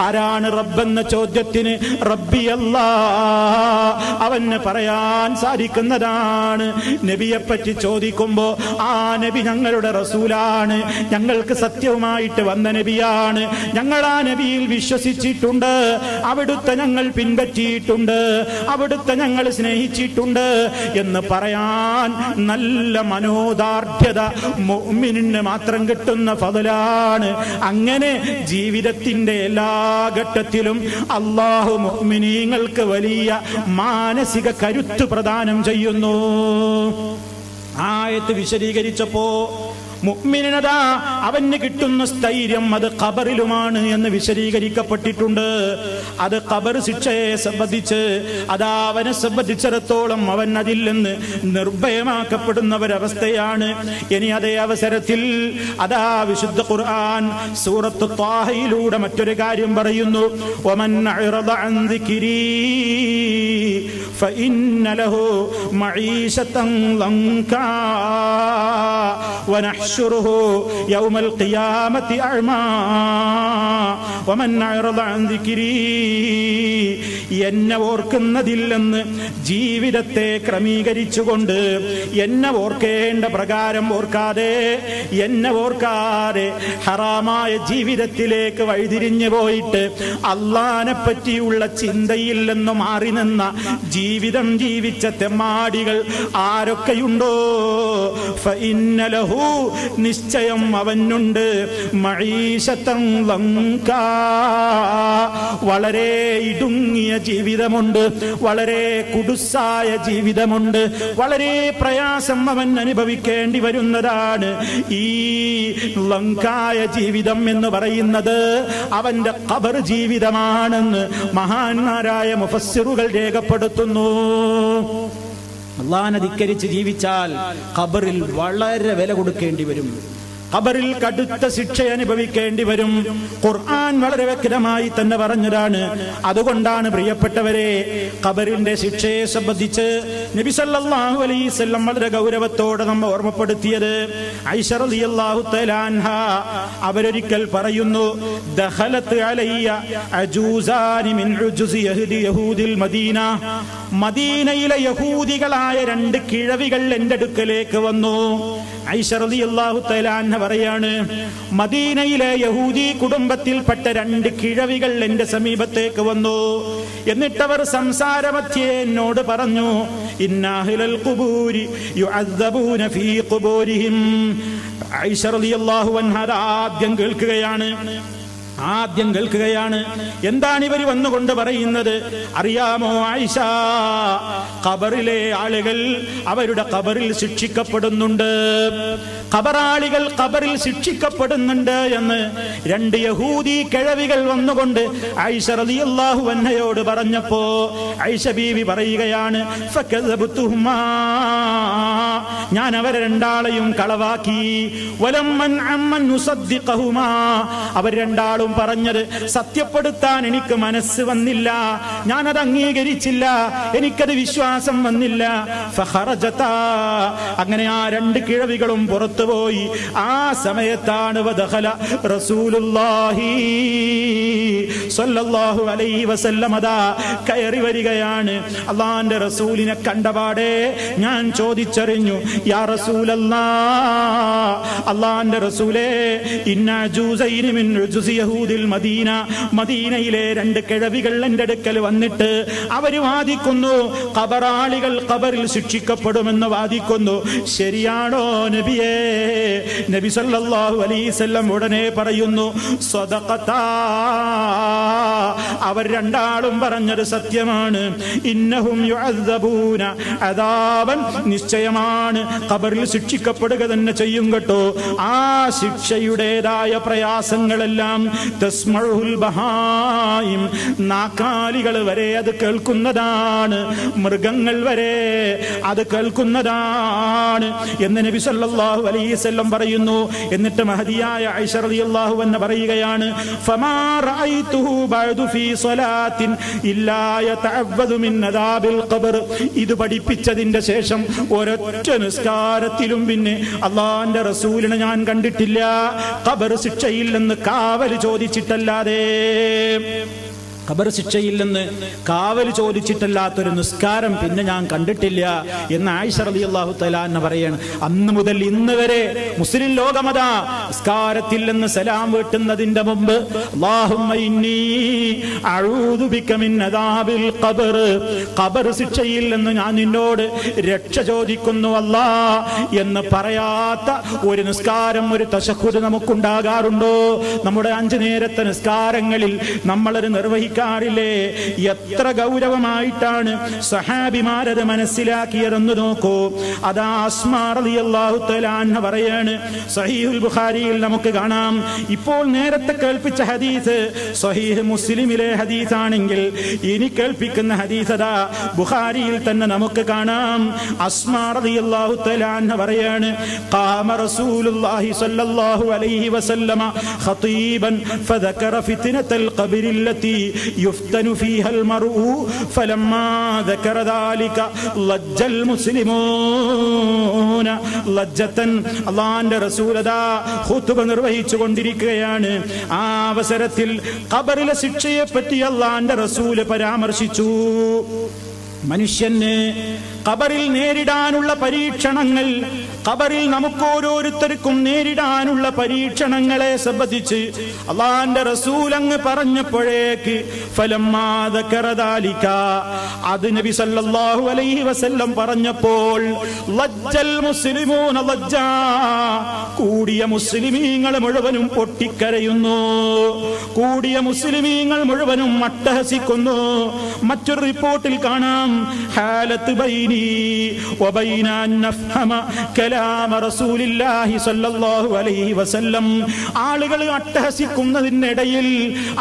ആരാണ് റബ്ബെന്ന ചോദ്യത്തിന് റബ്ബി അല്ലാഹ് അവന് പറയാൻ സാധിക്കുന്നതാണ്. നബിയെപ്പറ്റി ചോദിക്കുമ്പോ ആ നബി ഞങ്ങളുടെ റസൂലാണ്, ഞങ്ങൾക്ക് സത്യവുമായിട്ട് വന്ന നബിയാണ്, ഞങ്ങൾ ആ നബിയിൽ വിശ്വസിച്ചിട്ടുണ്ട്, അവിടുത്തെ ഞങ്ങൾ പിൻപറ്റിയിട്ടുണ്ട്, അവിടുത്തെ ഞങ്ങൾ സ്നേഹിച്ചിട്ടുണ്ട് എന്ന് പറയാൻ നല്ല മനോദാർഢ്യത മുഅ്മിനിന് മാത്രം കിട്ടുന്ന ഫളലാണ്. അങ്ങനെ ജീവിതത്തിന്റെ എല്ലാ ഘട്ടത്തിലും അല്ലാഹു മുഅ്മിനീങ്ങൾക്ക് വലിയ മാനസിക കരുത്ത് പ്രദാനം ചെയ്യുന്നു. ആയത്ത് വിശദീകരിച്ചപ്പോ മുഅ്മിനതാ അവന് കിട്ടുന്ന സ്ഥൈര്യം അത് ഖബറിലുമാണ് എന്ന് വിശദീകരിക്കപ്പെട്ടിട്ടുണ്ട്. അത് ഖബർ ശിക്ഷയെ സംബന്ധിച്ച് അതാ അവനെ സംബന്ധിച്ചിടത്തോളം അവൻ അതിൽ നിന്ന് നിർഭയമാക്കപ്പെടുന്ന ഒരവസ്ഥയാണ്. ഇനി അതേ അവസരത്തിൽ അതാ വിശുദ്ധ ഖുർആൻ സൂറത്ത് ത്വാഹയിലൂടെ മറ്റൊരു കാര്യം പറയുന്നു. വമൻ അഅറദ അൻ ദിക്രി ഫഇന്ന ലഹു മഈശതൻ ലൻകാ വനഹ്ശുറുഹു യൗമൽ ഖിയാമത്തി അഅ്മാ വമൻ അഅറദ അൻ ദിക്രി, എന്നെ ഓർക്കുന്നതില്ലെന്ന് ജീവിതത്തെ ക്രമീകരിച്ചുകൊണ്ട് എന്നെ ഓർക്കേണ്ട പ്രകാരം ഓർക്കാതെ, എന്നെ ഓർക്കാതെ ഹറാമായ ജീവിതത്തിലേക്ക് വഴിതിരിഞ്ഞു പോയിട്ട് അള്ളാനെ പറ്റിയുള്ള ചിന്തയിൽ നിന്ന് മാറി നിന്ന ജീവിതം ജീവിച്ച തെമ്മാടികൾ ആരൊക്കെയുണ്ടോ ഫഇന്ന ലഹു, നിശ്ചയം അവനുണ്ട് മഈശതൻ ലൻകാ, വളരെ ഇടുങ്ങിയ ജീവിതമുണ്ട്, വളരെ കുടുസായ ജീവിതമുണ്ട്, വളരെ പ്രയാസം അവൻ അനുഭവിക്കേണ്ടി വരുന്നതാണ്. ഈ ലങ്കായ ജീവിതം എന്ന് പറയുന്നത് അവന്റെ ഖബർ ജീവിതമാണെന്ന് മഹാന്മാരായ മുഫസ്സിറുകൾ രേഖപ്പെടുത്തുന്നു. അല്ലാഹനെ ധിക്കരിച്ച് ജീവിച്ചാൽ ഖബറിൽ വളരെ വില കൊടുക്കേണ്ടി വരും, ഖബറിൽ കടുത്ത ശിക്ഷ അനുഭവിക്കേണ്ടി വരും. ഖുർആൻ വളരെ വ്യക്തമായി തന്നെ പറഞ്ഞതാണ്. അതുകൊണ്ടാണ് പ്രിയപ്പെട്ടവരെ ഖബറിന്റെ ശിക്ഷയെ സംബന്ധിച്ച് നബി സല്ലല്ലാഹു അലൈഹി വസല്ലം വളരെ ഗൗരവത്തോടെ നമ്മെ ഓർമ്മപ്പെടുത്തിയത്. ആയിഷ റളിയല്ലാഹു തആല അൻഹ അവരൊരിക്കൽ പറയുന്നു, ദഖലത് അലയ്യ അജൂസാനി മിൻ ഉജുസി യഹൂദിൽ മദീന, മദീനയിലെ യഹൂദികളായ രണ്ട് കിഴവികൾ എൻ്റെ അടുക്കലേക്ക് വന്നു. ആയിഷ റളിയല്ലാഹു തആല അൻഹ പറയാണ്, മദീനയിലെ യഹൂദി കുടുംബത്തിൽപ്പെട്ട രണ്ട് കിഴവികൾ എന്റെ സമീപത്തേക്ക് വന്നു. എന്നിട്ടവർ സംസാരമധ്യേ എന്നോട് പറഞ്ഞു, ഇന്നാ അഹ്ലൽ ഖുബൂരി യുഅദ്ദബൂന ഫീ ഖുബൂരിഹിം. ആയിഷ റളിയല്ലാഹു അൻഹ ആദ്യം കേൾക്കുകയാണ്. എന്താണ് ഇവർ വന്നുകൊണ്ട് പറയുന്നത്? അറിയാമോ ആയിഷ, ഖബറിലെ ആളുകൾ അവരുടെ ഖബറിൽ ശിക്ഷിക്കപ്പെടുന്നുണ്ട്, ഖബറാളികൾ ഖബറിൽ ശിക്ഷിക്കപ്പെടുന്നുണ്ട് എന്ന് രണ്ട് യഹൂദി കിഴവികൾ വന്നുകൊണ്ട് ആയിഷ റളിയല്ലാഹു അൻഹയോട് പറഞ്ഞപ്പോ ആയിഷ ബീവി പറയുകയാണ്, ഫകദബതുഹുമാ, ഞാൻ അവരെ രണ്ടാളെയും കളവാക്കി. വലമ്മൻ അമ്മൻ നുസദ്ദിഖഹുമാ, അവർ രണ്ടാളും പറഞ്ഞത് സത്യപ്പെടുത്താൻ എനിക്ക് മനസ്സ് വന്നില്ല, ഞാനത് അംഗീകരിച്ചില്ല, എനിക്കത് വിശ്വാസം വന്നില്ല. ഫഖറജതാ, അങ്ങനെ ആ രണ്ട് കിഴവികളും പുറത്തുപോയി. ആ സമയത്താണ് വദഖല റസൂലുള്ളാഹി സ്വല്ലല്ലാഹു അലൈഹി വസല്ലം അതാ കയറി വരികയാണ്. അല്ലാഹുവിന്റെ റസൂലിനെ കണ്ടപാടെ ഞാൻ ചോദിച്ചറിഞ്ഞു, യാ റസൂലല്ലാഹ്, അല്ലാഹുവിന്റെ റസൂലേ, ഇന്ന ജൂസൈനി മിൻ ഉജുസി യഹൂദിൽ മദീന, മദീനയിലെ രണ്ട് കിഴവികൾ എൻ്റെ അടുക്കൽ വന്നിട്ട് അവർ വാദിക്കുന്നു, ഖബറാളികൾ ഖബറിൽ ശിക്ഷിക്കപ്പെടുമെന്ന് വാദിക്കുന്നു. ശരിയാണോ നബിയേ? നബി സല്ലല്ലാഹു അലൈഹി വസല്ലം ഉടനെ പറയുന്നു, സദഖതാ, അവർ രണ്ടാളും പറഞ്ഞത് സത്യമാണ്. ഇന്നഹും യുഅദ്ദബൂന അദാബൻ, നിശ്ചയമാണ് ഖബറിൽ ശിക്ഷിക്കപ്പെടുക തന്നെ ചെയ്യും കേട്ടോ. ആ ശിക്ഷയുടേതായ പ്രയാസങ്ങളെല്ലാം തസ്മഉൽ ബഹായിം, നാക്കാലികൾ വരെ അത് കേൾക്കുന്നതാണ്, മൃഗങ്ങൾ വരെ അത് കേൾക്കുന്നതാണ് എന്ന് നബി സല്ലല്ലാഹു അലൈഹി വസല്ലം പറയുന്നു. എന്നിട്ട് മഹദിയായ ആയിഷ റളിയല്ലാഹു അൻഹ പറയുകയാണ്, ഫമാ റഅയ്തുഹു ബഅദു ഫീ സ്വലാത്തിൻ ഇല്ലാ യതഅവ്വദു മിൻ അദാബിൽ ഖബർ. ഇത് പഠിപ്പിച്ചതിന്റെ ശേഷം ഒരൊറ്റ നിസ്കാരത്തിലും പിന്നെ അല്ലാഹുവിന്റെ റസൂലിനെ ഞാൻ കണ്ടിട്ടില്ല ഖബർ ശിക്ഷയിൽ നിന്ന് കാവൽ ചോദിച്ചിട്ടല്ലാതെ. ഖബർ ശിക്ഷയിൽ നിന്ന് കാവൽ ചോദിച്ചിട്ടല്ലാത്തൊരു നിസ്കാരം പിന്നെ ഞാൻ കണ്ടിട്ടില്ല എന്ന് ആയിഷ റളിയല്ലാഹു തആല അൻഹ പറയാണ്. അന്ന് മുതൽ ഇന്ന് വരെ മുസ്ലിം ലോകമതാ നിസ്കാരത്തിൽ നിന്ന് സലാം വീട്ടുന്നതിന്റെ മുമ്പ് അല്ലാഹുമ്മ ഇന്നി അഊദു ബിക മിൻ അദാബിൽ ഖബർ, ഖബർ ശിക്ഷയിൽ നിന്ന് ഞാൻ നിന്നോട് രക്ഷ ചോദിക്കുന്നു അല്ലാ എന്ന് പറയാത്ത ഒരു നിസ്കാരം, ഒരു തശഹ്ഹുദ് നമുക്കുണ്ടാകാറുണ്ടോ? നമ്മുടെ 5 നേരത്തെ നിസ്കാരങ്ങളിൽ നമ്മളത് നിർവഹിക്കാറില്ലേ? എത്ര ഗൗരവമായിട്ടാണ് സഹാബിമാരത് മനസ്സിലാക്കിയതെന്ന് നോക്കൂ. അതാ അസ്മാ റളിയല്ലാഹു തആല അൻഹ പറയാണ്, സഹീഹുൽ ബുഖാരിയിൽ നമുക്ക് കാണാം. ഇപ്പോൾ നേരത്തെ കേൾപ്പിച്ച ഹദീസ് സഹീഹ് മുസ്ലിമിലെ ഹദീസാണെങ്കിൽ ഇനി കേൾപ്പിക്കുന്ന ഹദീസ് അതാ ബുഖാരിയിൽ തന്നെ നമുക്ക് കാണാം. അസ്മാ റളിയല്ലാഹു തആല അൻഹ പറയാണ്, ഖാമ റസൂലുള്ളാഹി സ്വല്ലല്ലാഹു അലൈഹി വസല്ലമ ഖതീബൻ ഫദകറ ഫിത്നത്തൽ ഖബരില്ലതി യുഫ്തനു ഫീഹൽ മർഉ ഫലമ്മാ ദകറ ദാലിക ലജ്ജൽ മുസ്ലിമൂന ലജ്ജതൻ. അല്ലാഹുവിന്റെ റസൂൽ അതാ ഖുതുബ നിർവഹിച്ചു കൊണ്ടിരിക്കുകയാണ്. ആ അവസരത്തിൽ ഖബറിലെ ശിക്ഷയെ പറ്റി അല്ലാഹുവിന്റെ റസൂൽ പരാമർശിച്ചു. മനുഷ്യന് ഖബറിൽ നേരിടാനുള്ള പരീക്ഷണങ്ങൾ, ഖബറിൽ നമുക്ക് ഓരോരുത്തർക്കും നേരിടാനുള്ള പരീക്ഷണങ്ങളെ സംബന്ധിച്ച് അല്ലാഹുവിന്റെ റസൂൽ അങ്ങ് പറഞ്ഞപ്പോഴേക്ക് ഫലമ്മാ ദകറ ദാലിക, അത് നബി സല്ലല്ലാഹു അലൈഹി വസല്ലം പറഞ്ഞപ്പോൾ ലജ്ജൽ മുസ്ലിമൂന ലജ്ജാ, കൂടിയ മുസ്ലിമീങ്ങൾ മുഴുവനും പൊട്ടിക്കരയുന്നു, കൂടിയ മുസ്ലിമീങ്ങൾ മുഴുവനും അട്ടഹസിക്കുന്നു. മറ്റൊരു റിപ്പോർട്ടിൽ കാണാം, ഹാലത്ത് ബൈനി വബൈന അൻ നഫ്ഹമ കലാമ റസൂലില്ലാഹി സ്വല്ലല്ലാഹു അലൈഹി വസല്ലം. ആളുകൾ അട്ടഹസിക്കുന്നതിനിടയിൽ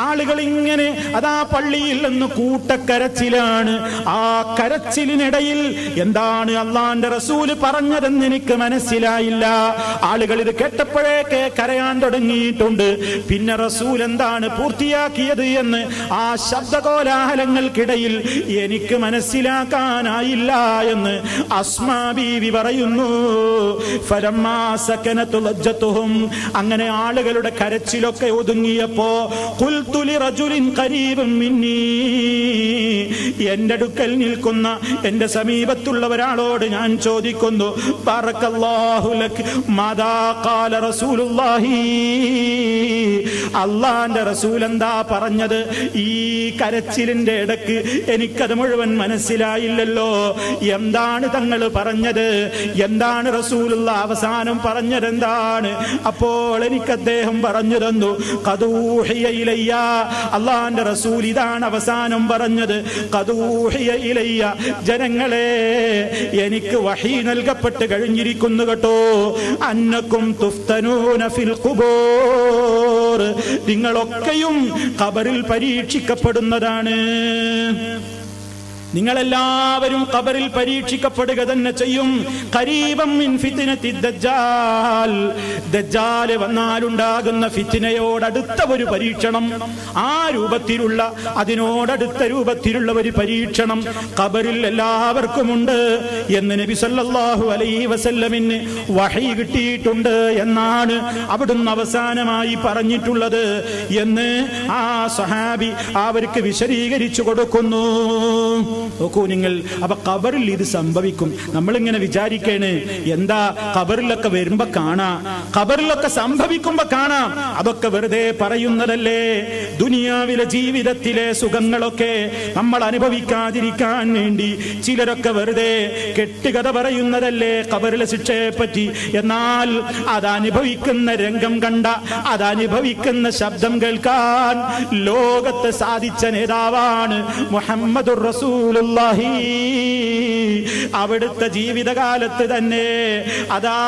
ആളുകൾ ഇങ്ങനെ അതാ പള്ളിയിൽ നിന്ന് കൂട്ടക്കരച്ചിലാണ്. ആ കരച്ചിലിനിടയിൽ എന്താണ് അല്ലാഹുവിന്റെ റസൂൽ പറഞ്ഞതെന്ന് എനിക്ക് മനസ്സിലായില്ല. ആളുകൾ ഇത് കേട്ടപ്പോഴേക്ക് കരയാൻ തുടങ്ങിയിട്ടുണ്ട്. പിന്നെ റസൂൽ എന്താണ് പൂർത്തിയാക്കിയത് എന്ന് ആ ശബ്ദകോലാഹലങ്ങൾക്കിടയിൽ എനിക്ക് മനസ്സിലാക്കാനായില്ല എന്ന് അസ്മാ ബീവി പറയുന്നു. ഫലമ്മാ സകനതു ലജ്ജതുഹും, അങ്ങനെ ആളുകളുടെ കരച്ചിലൊക്കെ ഒതുങ്ങിയപ്പോ ഖുൽതു ലിറജുലിൻ ഖരീബൻ മിന്നി, എന്റെ അടുക്കൽ നിൽക്കുന്ന എന്റെ സമീപത്തുള്ള ഒരാളോട് ഞാൻ ചോദിക്കുന്നു, ബറക്കല്ലാഹു ലക് മാദാ ഖാല റസൂലുള്ളാഹി, അല്ലാഹുവിന്റെ റസൂൽ എന്താ പറഞ്ഞത്? ഈ കരച്ചിലിന്റെ ഇടക്ക് എനിക്കത് മുഴുവൻ മനസ്സിലായില്ലല്ലോ. എന്താണ് തങ്ങൾ പറഞ്ഞത്? എന്താണ് റസൂലുള്ള അവസാനം പറഞ്ഞത്? എന്താണ്? അപ്പോൾ എനിക്ക് അദ്ദേഹം പറഞ്ഞു തന്നു, ഖദൂഹിയ ഇലയ്യ, അല്ലാഹുവിന്റെ റസൂൽ ഇതാണ് അവസാനം പറഞ്ഞത്. ഖദൂഹിയ ഇലയ്യ, ജനങ്ങളെ എനിക്ക് വഹീ നൽകപ്പെട്ട് കഴിഞ്ഞിരിക്കുന്നു കേട്ടോ. അന്നകും തുഫ്തനൂന ഫിൽ ഖുബൂർ, നിങ്ങളൊക്കെയും ഖബറിൽ പരീക്ഷിക്കപ്പെടുന്നതാണ്. നിങ്ങളെല്ലാവരും ഖബറിൽ പരീക്ഷിക്കപ്പെടുക തന്നെ ചെയ്യും. ഖരീബം മിൻ ഫിത്നത്തി ദജ്ജാൽ, ദജ്ജാൽ വന്നാലുണ്ടാകുന്ന ഫിത്നയോടടുത്ത ഒരു പരീക്ഷണം, ആ രൂപത്തിലുള്ള അതിനോടടുത്ത രൂപത്തിലുള്ള ഒരു പരീക്ഷണം ഖബറിൽ എല്ലാവർക്കുമുണ്ട് എന്ന് നബി സല്ലല്ലാഹു അലൈഹി വസല്ലമിന് വഹീ കിട്ടിയിട്ടുണ്ട് എന്നാണ് അവിടുന്ന് അവസാനമായി പറഞ്ഞിട്ടുള്ളത് എന്ന് ആ സഹാബി അവർക്ക് വിശദീകരിച്ചു കൊടുക്കുന്നു. നോക്കൂ നിങ്ങൾ, അപ്പൊ ഖബറിൽ ഇത് സംഭവിക്കും. നമ്മളിങ്ങനെ വിചാരിക്കേണ്, എന്താ ഖബറിലൊക്കെ വരുമ്പോ കാണാം, ഖബറിലൊക്കെ സംഭവിക്കുമ്പോ കാണാം, അതൊക്കെ വെറുതെ പറയുന്നതല്ലേ. ദുനിയാവിലെ ജീവിതത്തിലെ സുഖങ്ങളൊക്കെ നമ്മൾ അനുഭവിക്കാതിരിക്കാൻ വേണ്ടി ചിലരൊക്കെ വെറുതെ കെട്ടുകഥ പറയുന്നതല്ലേ ഖബറിലെ ശിക്ഷയെ പറ്റി. എന്നാൽ അതനുഭവിക്കുന്ന രംഗം കണ്ട, അതനുഭവിക്കുന്ന ശബ്ദം കേൾക്കാൻ ലോകത്ത് സാധിച്ച നേതാവാണ് മുഹമ്മദുർ റസൂൽ റസൂലുള്ളാഹി അവിടുത്തെ ജീവിതകാലത്ത് തന്നെ അതാ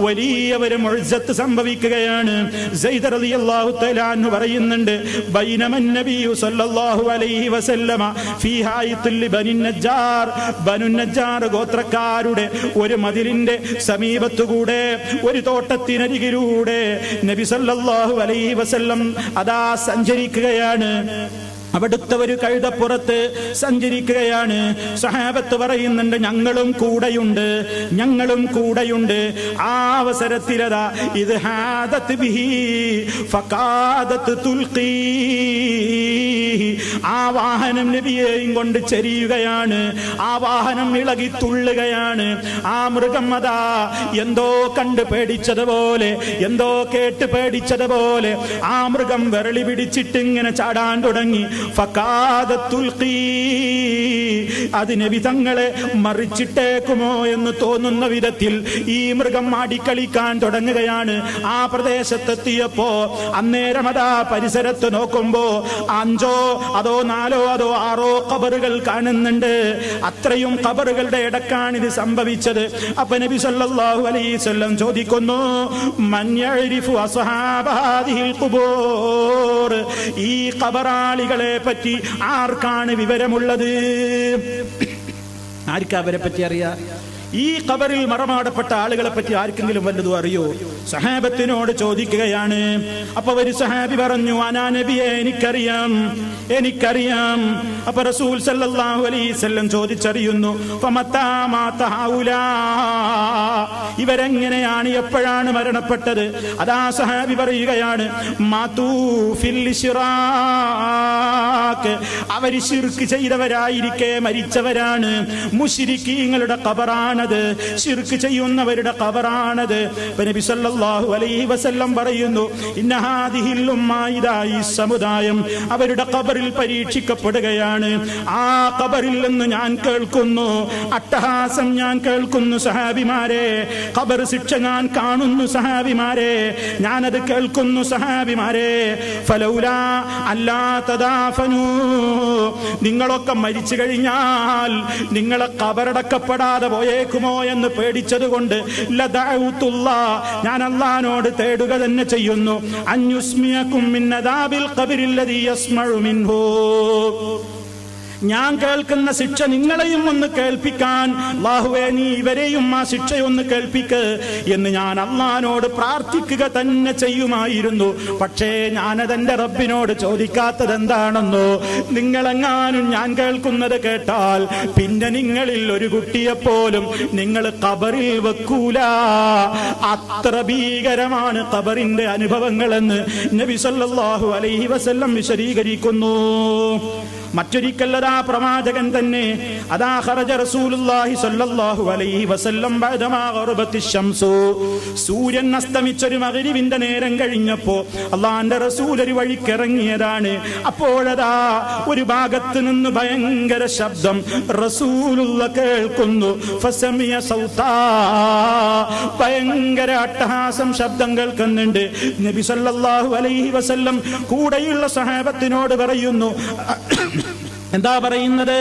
വലിയ ഒരു മുഅ്ജിസത്ത് സംഭവിക്കുകയാണ്. സെയ്ദ് റളിയല്ലാഹു തആല അൻഹു പറയുന്നുണ്ട്, ബൈനമൻ നബിയു സല്ലല്ലാഹു അലൈഹി വസല്ലമ ഫീ ഹായിത്തുൽ ബനി നജ്ജാർ, ബനു നജ്ജാർ ഗോത്രക്കാരുടെ ഒരു മതിലിന്റെ സമീപത്തുകൂടെ ഒരു തോട്ടത്തിനരികിലൂടെ നബി സല്ലല്ലാഹു അലൈഹി വസല്ലം അതാ സഞ്ചരിക്കുകയാണ്. അവിടുത്തെ ഒരു കഴുതപ്പുറത്ത് സഞ്ചരിക്കുകയാണ്. സഹാബത്ത് പറയുന്നുണ്ട്, ഞങ്ങളും കൂടെയുണ്ട്. ആ അവസരത്തിലതാ ഇത് ഹാദത്ത് ബിഹി ഫഖാദത്ത് തുൽഖി, ആ വാഹനം നബിയെയും കൊണ്ട് ചെരിയുകയാണ്. ആ വാഹനം ഇളകി തുള്ളുകയാണ്. ആ മൃഗം അതാ എന്തോ കണ്ട് പേടിച്ചതുപോലെ, എന്തോ കേട്ട് പേടിച്ചതുപോലെ ആ മൃഗം വിരളി പിടിച്ചിട്ട് ഇങ്ങനെ ചാടാൻ തുടങ്ങി. അത് നബി തങ്ങളെ മറിച്ചിട്ടേക്കുമോ എന്ന് തോന്നുന്ന വിധത്തിൽ ഈ മൃഗം ആടിക്കളിക്കാൻ തുടങ്ങുകയാണ്. ആ പ്രദേശത്തെത്തിയപ്പോ അന്നേരം അതാ പരിസരത്ത് നോക്കുമ്പോ 5 അതോ 4 അതോ 6 ഖബറുകൾ കാണുന്നുണ്ട്. അത്രയും ഖബറുകളുടെ ഇടക്കാണ് ഇത് സംഭവിച്ചത്. അപ്പൊ നബി സല്ലല്ലാഹു അലൈഹി വസല്ലം ചോദിക്കുന്നു, മൻ യഅരിഫു അസ്ഹാബ ഹാദിഹിൽ ഖുബൂർ, ഈ ഖബറാളികളെ പറ്റി ആർക്കാണ് വിവരമുള്ളത്? ആർക്കാ അവരെ പറ്റി അറിയാം? ഈ ഖബറിൽ മറമാടപ്പെട്ട ആളുകളെ പറ്റി ആർക്കെങ്കിലും വല്ലതും അറിയോ? സഹാബത്തിനോട് ചോദിക്കുകയാണ്. അപ്പൊ ഒരു സഹാബി പറഞ്ഞു, അനാ നബിയെ, എനിക്കറിയാം. അപ്പൊ റസൂൽ സല്ലല്ലാഹു അലൈഹി വസല്ലം ചോദിച്ചറിയുന്നു, ഫമത്താ മാത ഹൗലാ, ഇവരെങ്ങനെയാണ്, എപ്പോഴാണ് മരണപ്പെട്ടത്? അതാ സഹാബി പറയുകയാണ്, മാതൂ ഫിൽ ഇശ്റാഖ്, അവർ ശിർക്ക് ചെയ്തവരായിരിക്കെ മരിച്ചവരാണ്. മുശ്രിക്കീങ്ങളുടെ ഖബറാണ്, ശിർക്ക് ചെയ്യുന്നവരുടെ ഖബറാണത്. നബി സല്ലല്ലാഹു അലൈഹി വസല്ലം പറയുന്നു, ഇന്ന ഹാദിഹിൽ ഉമ്മ, ഇദാ ഈ സമുദായം അവരുടെ ഖബറിൽ പരീക്ഷിക്കപ്പെടുകയാണ്. ആ ഖബറിൽ നിന്ന് ഞാൻ കേൾക്കുന്നു അട്ടഹാസം, ഞാൻ കേൾക്കുന്നു സഹാബിമാരെ. ഖബർ ശിക്ഷ ഞാൻ കാണുന്നു സഹാബിമാരെ, ഞാനത് കേൾക്കുന്നു സഹാബിമാരെ. ഫലൗലാ അല്ലാ തദാഫനൂ, നിങ്ങളൊക്കെ മരിച്ചു കഴിഞ്ഞാൽ നിങ്ങളെ ഖബറടക്കപ്പെടാതെ പോയേക്കുമോ എന്ന് പേടിച്ചതുകൊണ്ട് ഞാൻ അല്ലാഹുവോട് തേടുക തന്നെ ചെയ്യുന്നു. അൻയുസ്മിയകും മിൻ അദാബിൽ ഖബറില്ലദീ യസ്മഉ മിൻഹു, ഞാൻ കേൾക്കുന്ന ശിക്ഷ നിങ്ങളെയും ഒന്ന് കേൾപ്പിക്കാൻ അല്ലാഹുവേ, നീ ഇവരെയും ആ ശിക്ഷയൊന്ന് കേൾപ്പിക്ക് എന്ന് ഞാൻ അല്ലാഹുവോട് പ്രാർത്ഥിക്കുക തന്നെ ചെയ്യുമായിരുന്നു. പക്ഷേ ഞാനതെന്റെ റബ്ബിനോട് ചോദിക്കാത്തത് എന്താണെന്നോ, നിങ്ങളെങ്ങാനും ഞാൻ കേൾക്കുന്നത് കേട്ടാൽ പിന്നെ നിങ്ങളിൽ ഒരു കുട്ടിയെപ്പോലും നിങ്ങൾ ഖബറിൽ വെക്കൂല. അത്ര ഭീകരമാണ് ഖബറിന്റെ അനുഭവങ്ങളെന്ന് നബി സല്ലല്ലാഹു അലൈഹി വസല്ലം വിശദീകരിക്കുന്നു. മറ്റൊരിക്കലതാ പ്രവാചകൻ തന്നെ അതാ ഖറജ റസൂലുള്ളാഹി സ്വല്ലല്ലാഹു അലൈഹി വസല്ലം ബഅദമാ ഗറബത്തി ശംസു, സൂര്യൻ അസ്തമിച്ചൊരു മഗ്രിബിന്റെ നേരം കഴിഞ്ഞപ്പോ അല്ലാഹുവിന്റെ റസൂൽ ഒരു വഴിക്കിറങ്ങിയതാണ്. അപ്പോഴതാ ഒരു ഭാഗത്ത് നിന്ന് ഭയങ്കര ശബ്ദം റസൂലുള്ള കേൾക്കുന്നു. ഫസമിയ സൗതാ, ഭയങ്കര അട്ടഹാസം ശബ്ദം കേൾക്കുന്നുണ്ട്. നബി സല്ലല്ലാഹു അലൈഹി വസല്ലം കൂടെയുള്ള സഹാബത്തിനോട് പറയുന്നു, എന്താ പറയുന്നത്?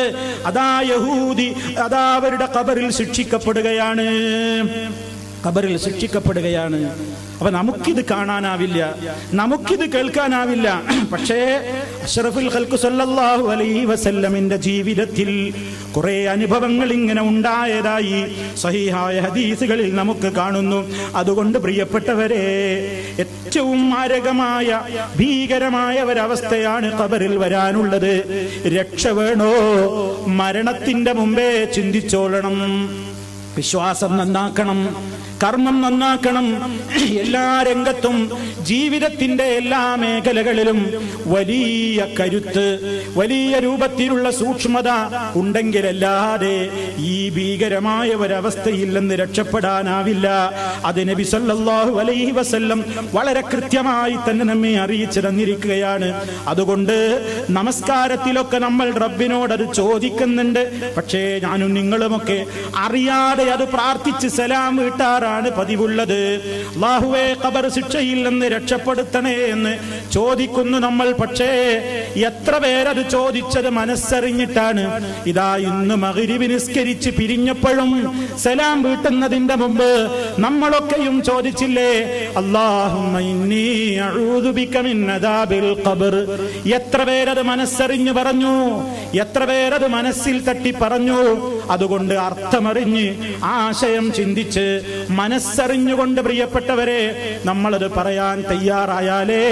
അതാ യഹൂദി അതാ അവരുടെ ഖബറിൽ ശിക്ഷിക്കപ്പെടുകയാണ്. അപ്പൊ നമുക്കിത് കാണാനാവില്ല, നമുക്കിത് കേൾക്കാനാവില്ല. പക്ഷേ അഷ്റഫുൽ ഖൽഖ് സല്ലല്ലാഹു അലൈഹി വസല്ലമിന്റെ ജീവിതത്തിൽ കുറെ അനുഭവങ്ങൾ ഇങ്ങനെ ഉണ്ടായതായി സഹീഹായ ഹദീസുകളിൽ നമുക്ക് കാണുന്നു. അതുകൊണ്ട് പ്രിയപ്പെട്ടവരെ, ഏറ്റവും മാരകമായ ഭീകരമായ ഒരവസ്ഥയാണ് ഖബറിൽ വരാനുള്ളത്. രക്ഷ വേണോ? മരണത്തിന്റെ മുമ്പേ ചിന്തിച്ചോളണം. വിശ്വാസം നന്നാക്കണം, കർമ്മം നന്നാക്കണം. എല്ലാ രംഗത്തും ജീവിതത്തിന്റെ എല്ലാ മേഖലകളിലും വലിയ കരുത്ത്, വലിയ രൂപത്തിലുള്ള സൂക്ഷ്മത ഉണ്ടെങ്കിലല്ലാതെ ഈ ഭീകരമായ ഒരവസ്ഥയിൽ നിന്ന് രക്ഷപ്പെടാനാവില്ല. അത് നബി സല്ലല്ലാഹു അലൈഹി വസല്ലം വളരെ കൃത്യമായി തന്നെ നമ്മെ അറിയിച്ചു തന്നിരിക്കുകയാണ്. അതുകൊണ്ട് നമസ്കാരത്തിലൊക്കെ നമ്മൾ റബ്ബിനോട് അത് ചോദിക്കുന്നുണ്ട്. പക്ഷേ ഞാനും നിങ്ങളുമൊക്കെ അറിയാതെ അത് പ്രാർത്ഥിച്ച് സലാം വീട്ടാറാണ് ചോദിക്കാറാണ് പതിവുള്ളത്. അല്ലാഹുവേ, ഖബർ ശിക്ഷയിൽ നിന്ന് രക്ഷപ്പെടുത്തണേ എന്ന് ചോദിക്കുന്നു നമ്മൾ. പക്ഷേ എത്ര പേരത് ചോദിച്ചത് മനസ്സറിഞ്ഞിട്ടാണ്? ഇതാ ഇന്ന് മഗ്‌രിബ് നിസ്കരിച്ച് പിരിഞ്ഞപ്പോഴും സലാം വീട്ടുന്നതിന്റെ മുമ്പ് നമ്മളൊക്കെയും ചോദിച്ചില്ലേ, അല്ലാഹുമ്മ ഇന്നി അഊദു ബിക മിൻ അദാബിൽ ഖബർ. എത്ര പേരത് മനസ്സറിഞ്ഞു പറഞ്ഞു? എത്ര പേരത് മനസ്സിൽ തട്ടി പറഞ്ഞു? അതുകൊണ്ട് അർത്ഥമറിഞ്ഞ് ആശയം ചിന്തിച്ച് മനസ്സറിഞ്ഞുകൊണ്ട് പ്രിയപ്പെട്ടവരെ നമ്മളത് പറയാൻ തയ്യാറായാലേ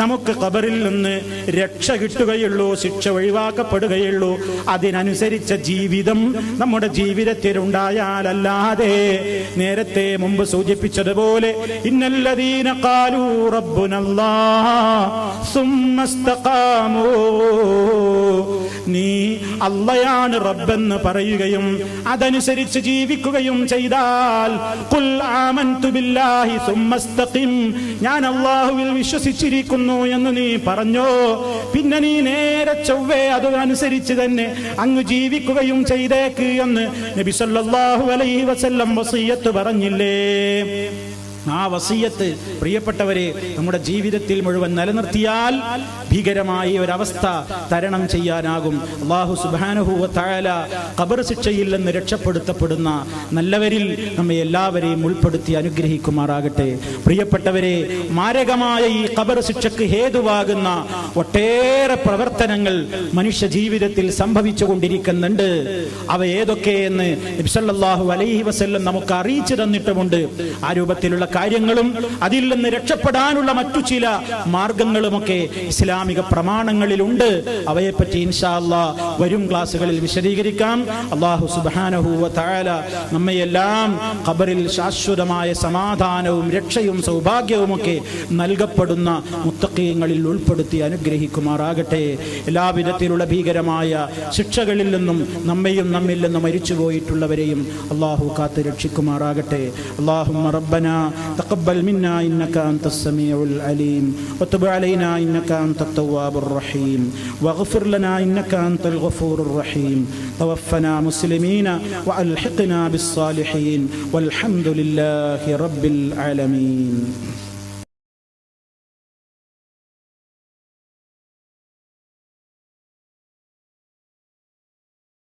നമുക്ക് ഖബറിൽ നിന്ന് രക്ഷ കിട്ടുകയുള്ളൂ, ശിക്ഷ ഒഴിവാക്കപ്പെടുകയുള്ളൂ. അതിനനുസരിച്ച ജീവിതം നമ്മുടെ ജീവിതത്തിൽ ഉണ്ടായാലല്ലാതെ നേരത്തെ മുമ്പ് സൂചിപ്പിച്ചതുപോലെ ഇന്നല്ലദീന ഖാലൂ റബ്ബുനല്ലാഹ് സുമ്മ ഇസ്തഖാമൂ, നീ അല്ലാഹയാണ് റബ്ബെന്ന് പറയുകയും അതനുസരിച്ച് ജീവിക്കുകയും ചെയ്താൽ, ഖുൽ ആമൻതു ബില്ലാഹി സുമ്മ ഇസ്തഖിം, ഞാൻ അല്ലാഹുവിൽ വിശ്വസിച്ചിരിക്കുന്നു എന്ന് നീ പറഞ്ഞോ, പിന്നെ നീ നേരെ ചൊവ്വേ അതനുസരിച്ച് തന്നെ അങ്ങ് ജീവിക്കുകയും ചെയ്തേക്ക് എന്ന് നബി സല്ലല്ലാഹു അലൈഹി വസല്ലം വസിയ്യത്ത് പറഞ്ഞില്ലേ? ആ വസിയ്യത്ത് പ്രിയപ്പെട്ടവരെ നമ്മുടെ ജീവിതത്തിൽ മുഴുവൻ നിലനിർത്തിയാൽ ഭീകരമായ ഒരവസ്ഥ തരണം ചെയ്യാനാകും. അല്ലാഹു സുബ്ഹാനഹു വ തആല ഖബർ ശിക്ഷയിൽ നിന്ന് രക്ഷപ്പെടുത്തപ്പെടുന്ന നല്ലവരിൽ നമ്മെ എല്ലാവരെയും ഉൾപ്പെടുത്തി അനുഗ്രഹിക്കുമാറാകട്ടെ. പ്രിയപ്പെട്ടവരെ, മാരകമായ ഈ ഖബർ ശിക്ഷയ്ക്ക് ഹേതുവാകുന്ന ഒട്ടേറെ പ്രവർത്തനങ്ങൾ മനുഷ്യ ജീവിതത്തിൽ സംഭവിച്ചുകൊണ്ടിരിക്കുന്നുണ്ട്. അവ ഏതൊക്കെയെന്ന് നബി സല്ലല്ലാഹു അലൈഹി വസല്ലം നമുക്ക് അറിയിച്ചു തന്നിട്ടുമുണ്ട്. ആ രൂപത്തിലുള്ള കാര്യങ്ങളും അതിൽ നിന്ന് രക്ഷപ്പെടാനുള്ള മറ്റു ചില മാർഗങ്ങളുമൊക്കെ ഇസ്ലാമിക പ്രമാണങ്ങളിലുണ്ട്. അവയെപ്പറ്റി ഇൻഷാ അല്ലാഹ് വരും ക്ലാസ്സുകളിൽ വിശദീകരിക്കാം. അല്ലാഹു സുബ്ഹാനഹു വ തആല നമ്മയെല്ലാം ഖബറിൽ ശാശ്വതമായ സമാധാനവും രക്ഷയും സൗഭാഗ്യവുമൊക്കെ നൽകപ്പെടുന്ന മുത്തഖീങ്ങളിൽ ഉൾപ്പെടുത്തി അനുഗ്രഹിക്കുമാറാകട്ടെ. എല്ലാവിധത്തിലുള്ള ഭീകരമായ ശിക്ഷകളിൽ നിന്നും നമ്മയും നമ്മിൽ നിന്ന് മരിച്ചുപോയിട്ടുള്ളവരെയും അല്ലാഹു കാത്ത് രക്ഷിക്കുമാറാകട്ടെ. അല്ലാഹുമ്മ റബ്ബനാ تقبل منا إنك أنت السميع العليم وتب علينا إنك أنت التواب الرحيم واغفر لنا إنك أنت الغفور الرحيم توفنا مسلمين وألحقنا بالصالحين والحمد لله رب العالمين.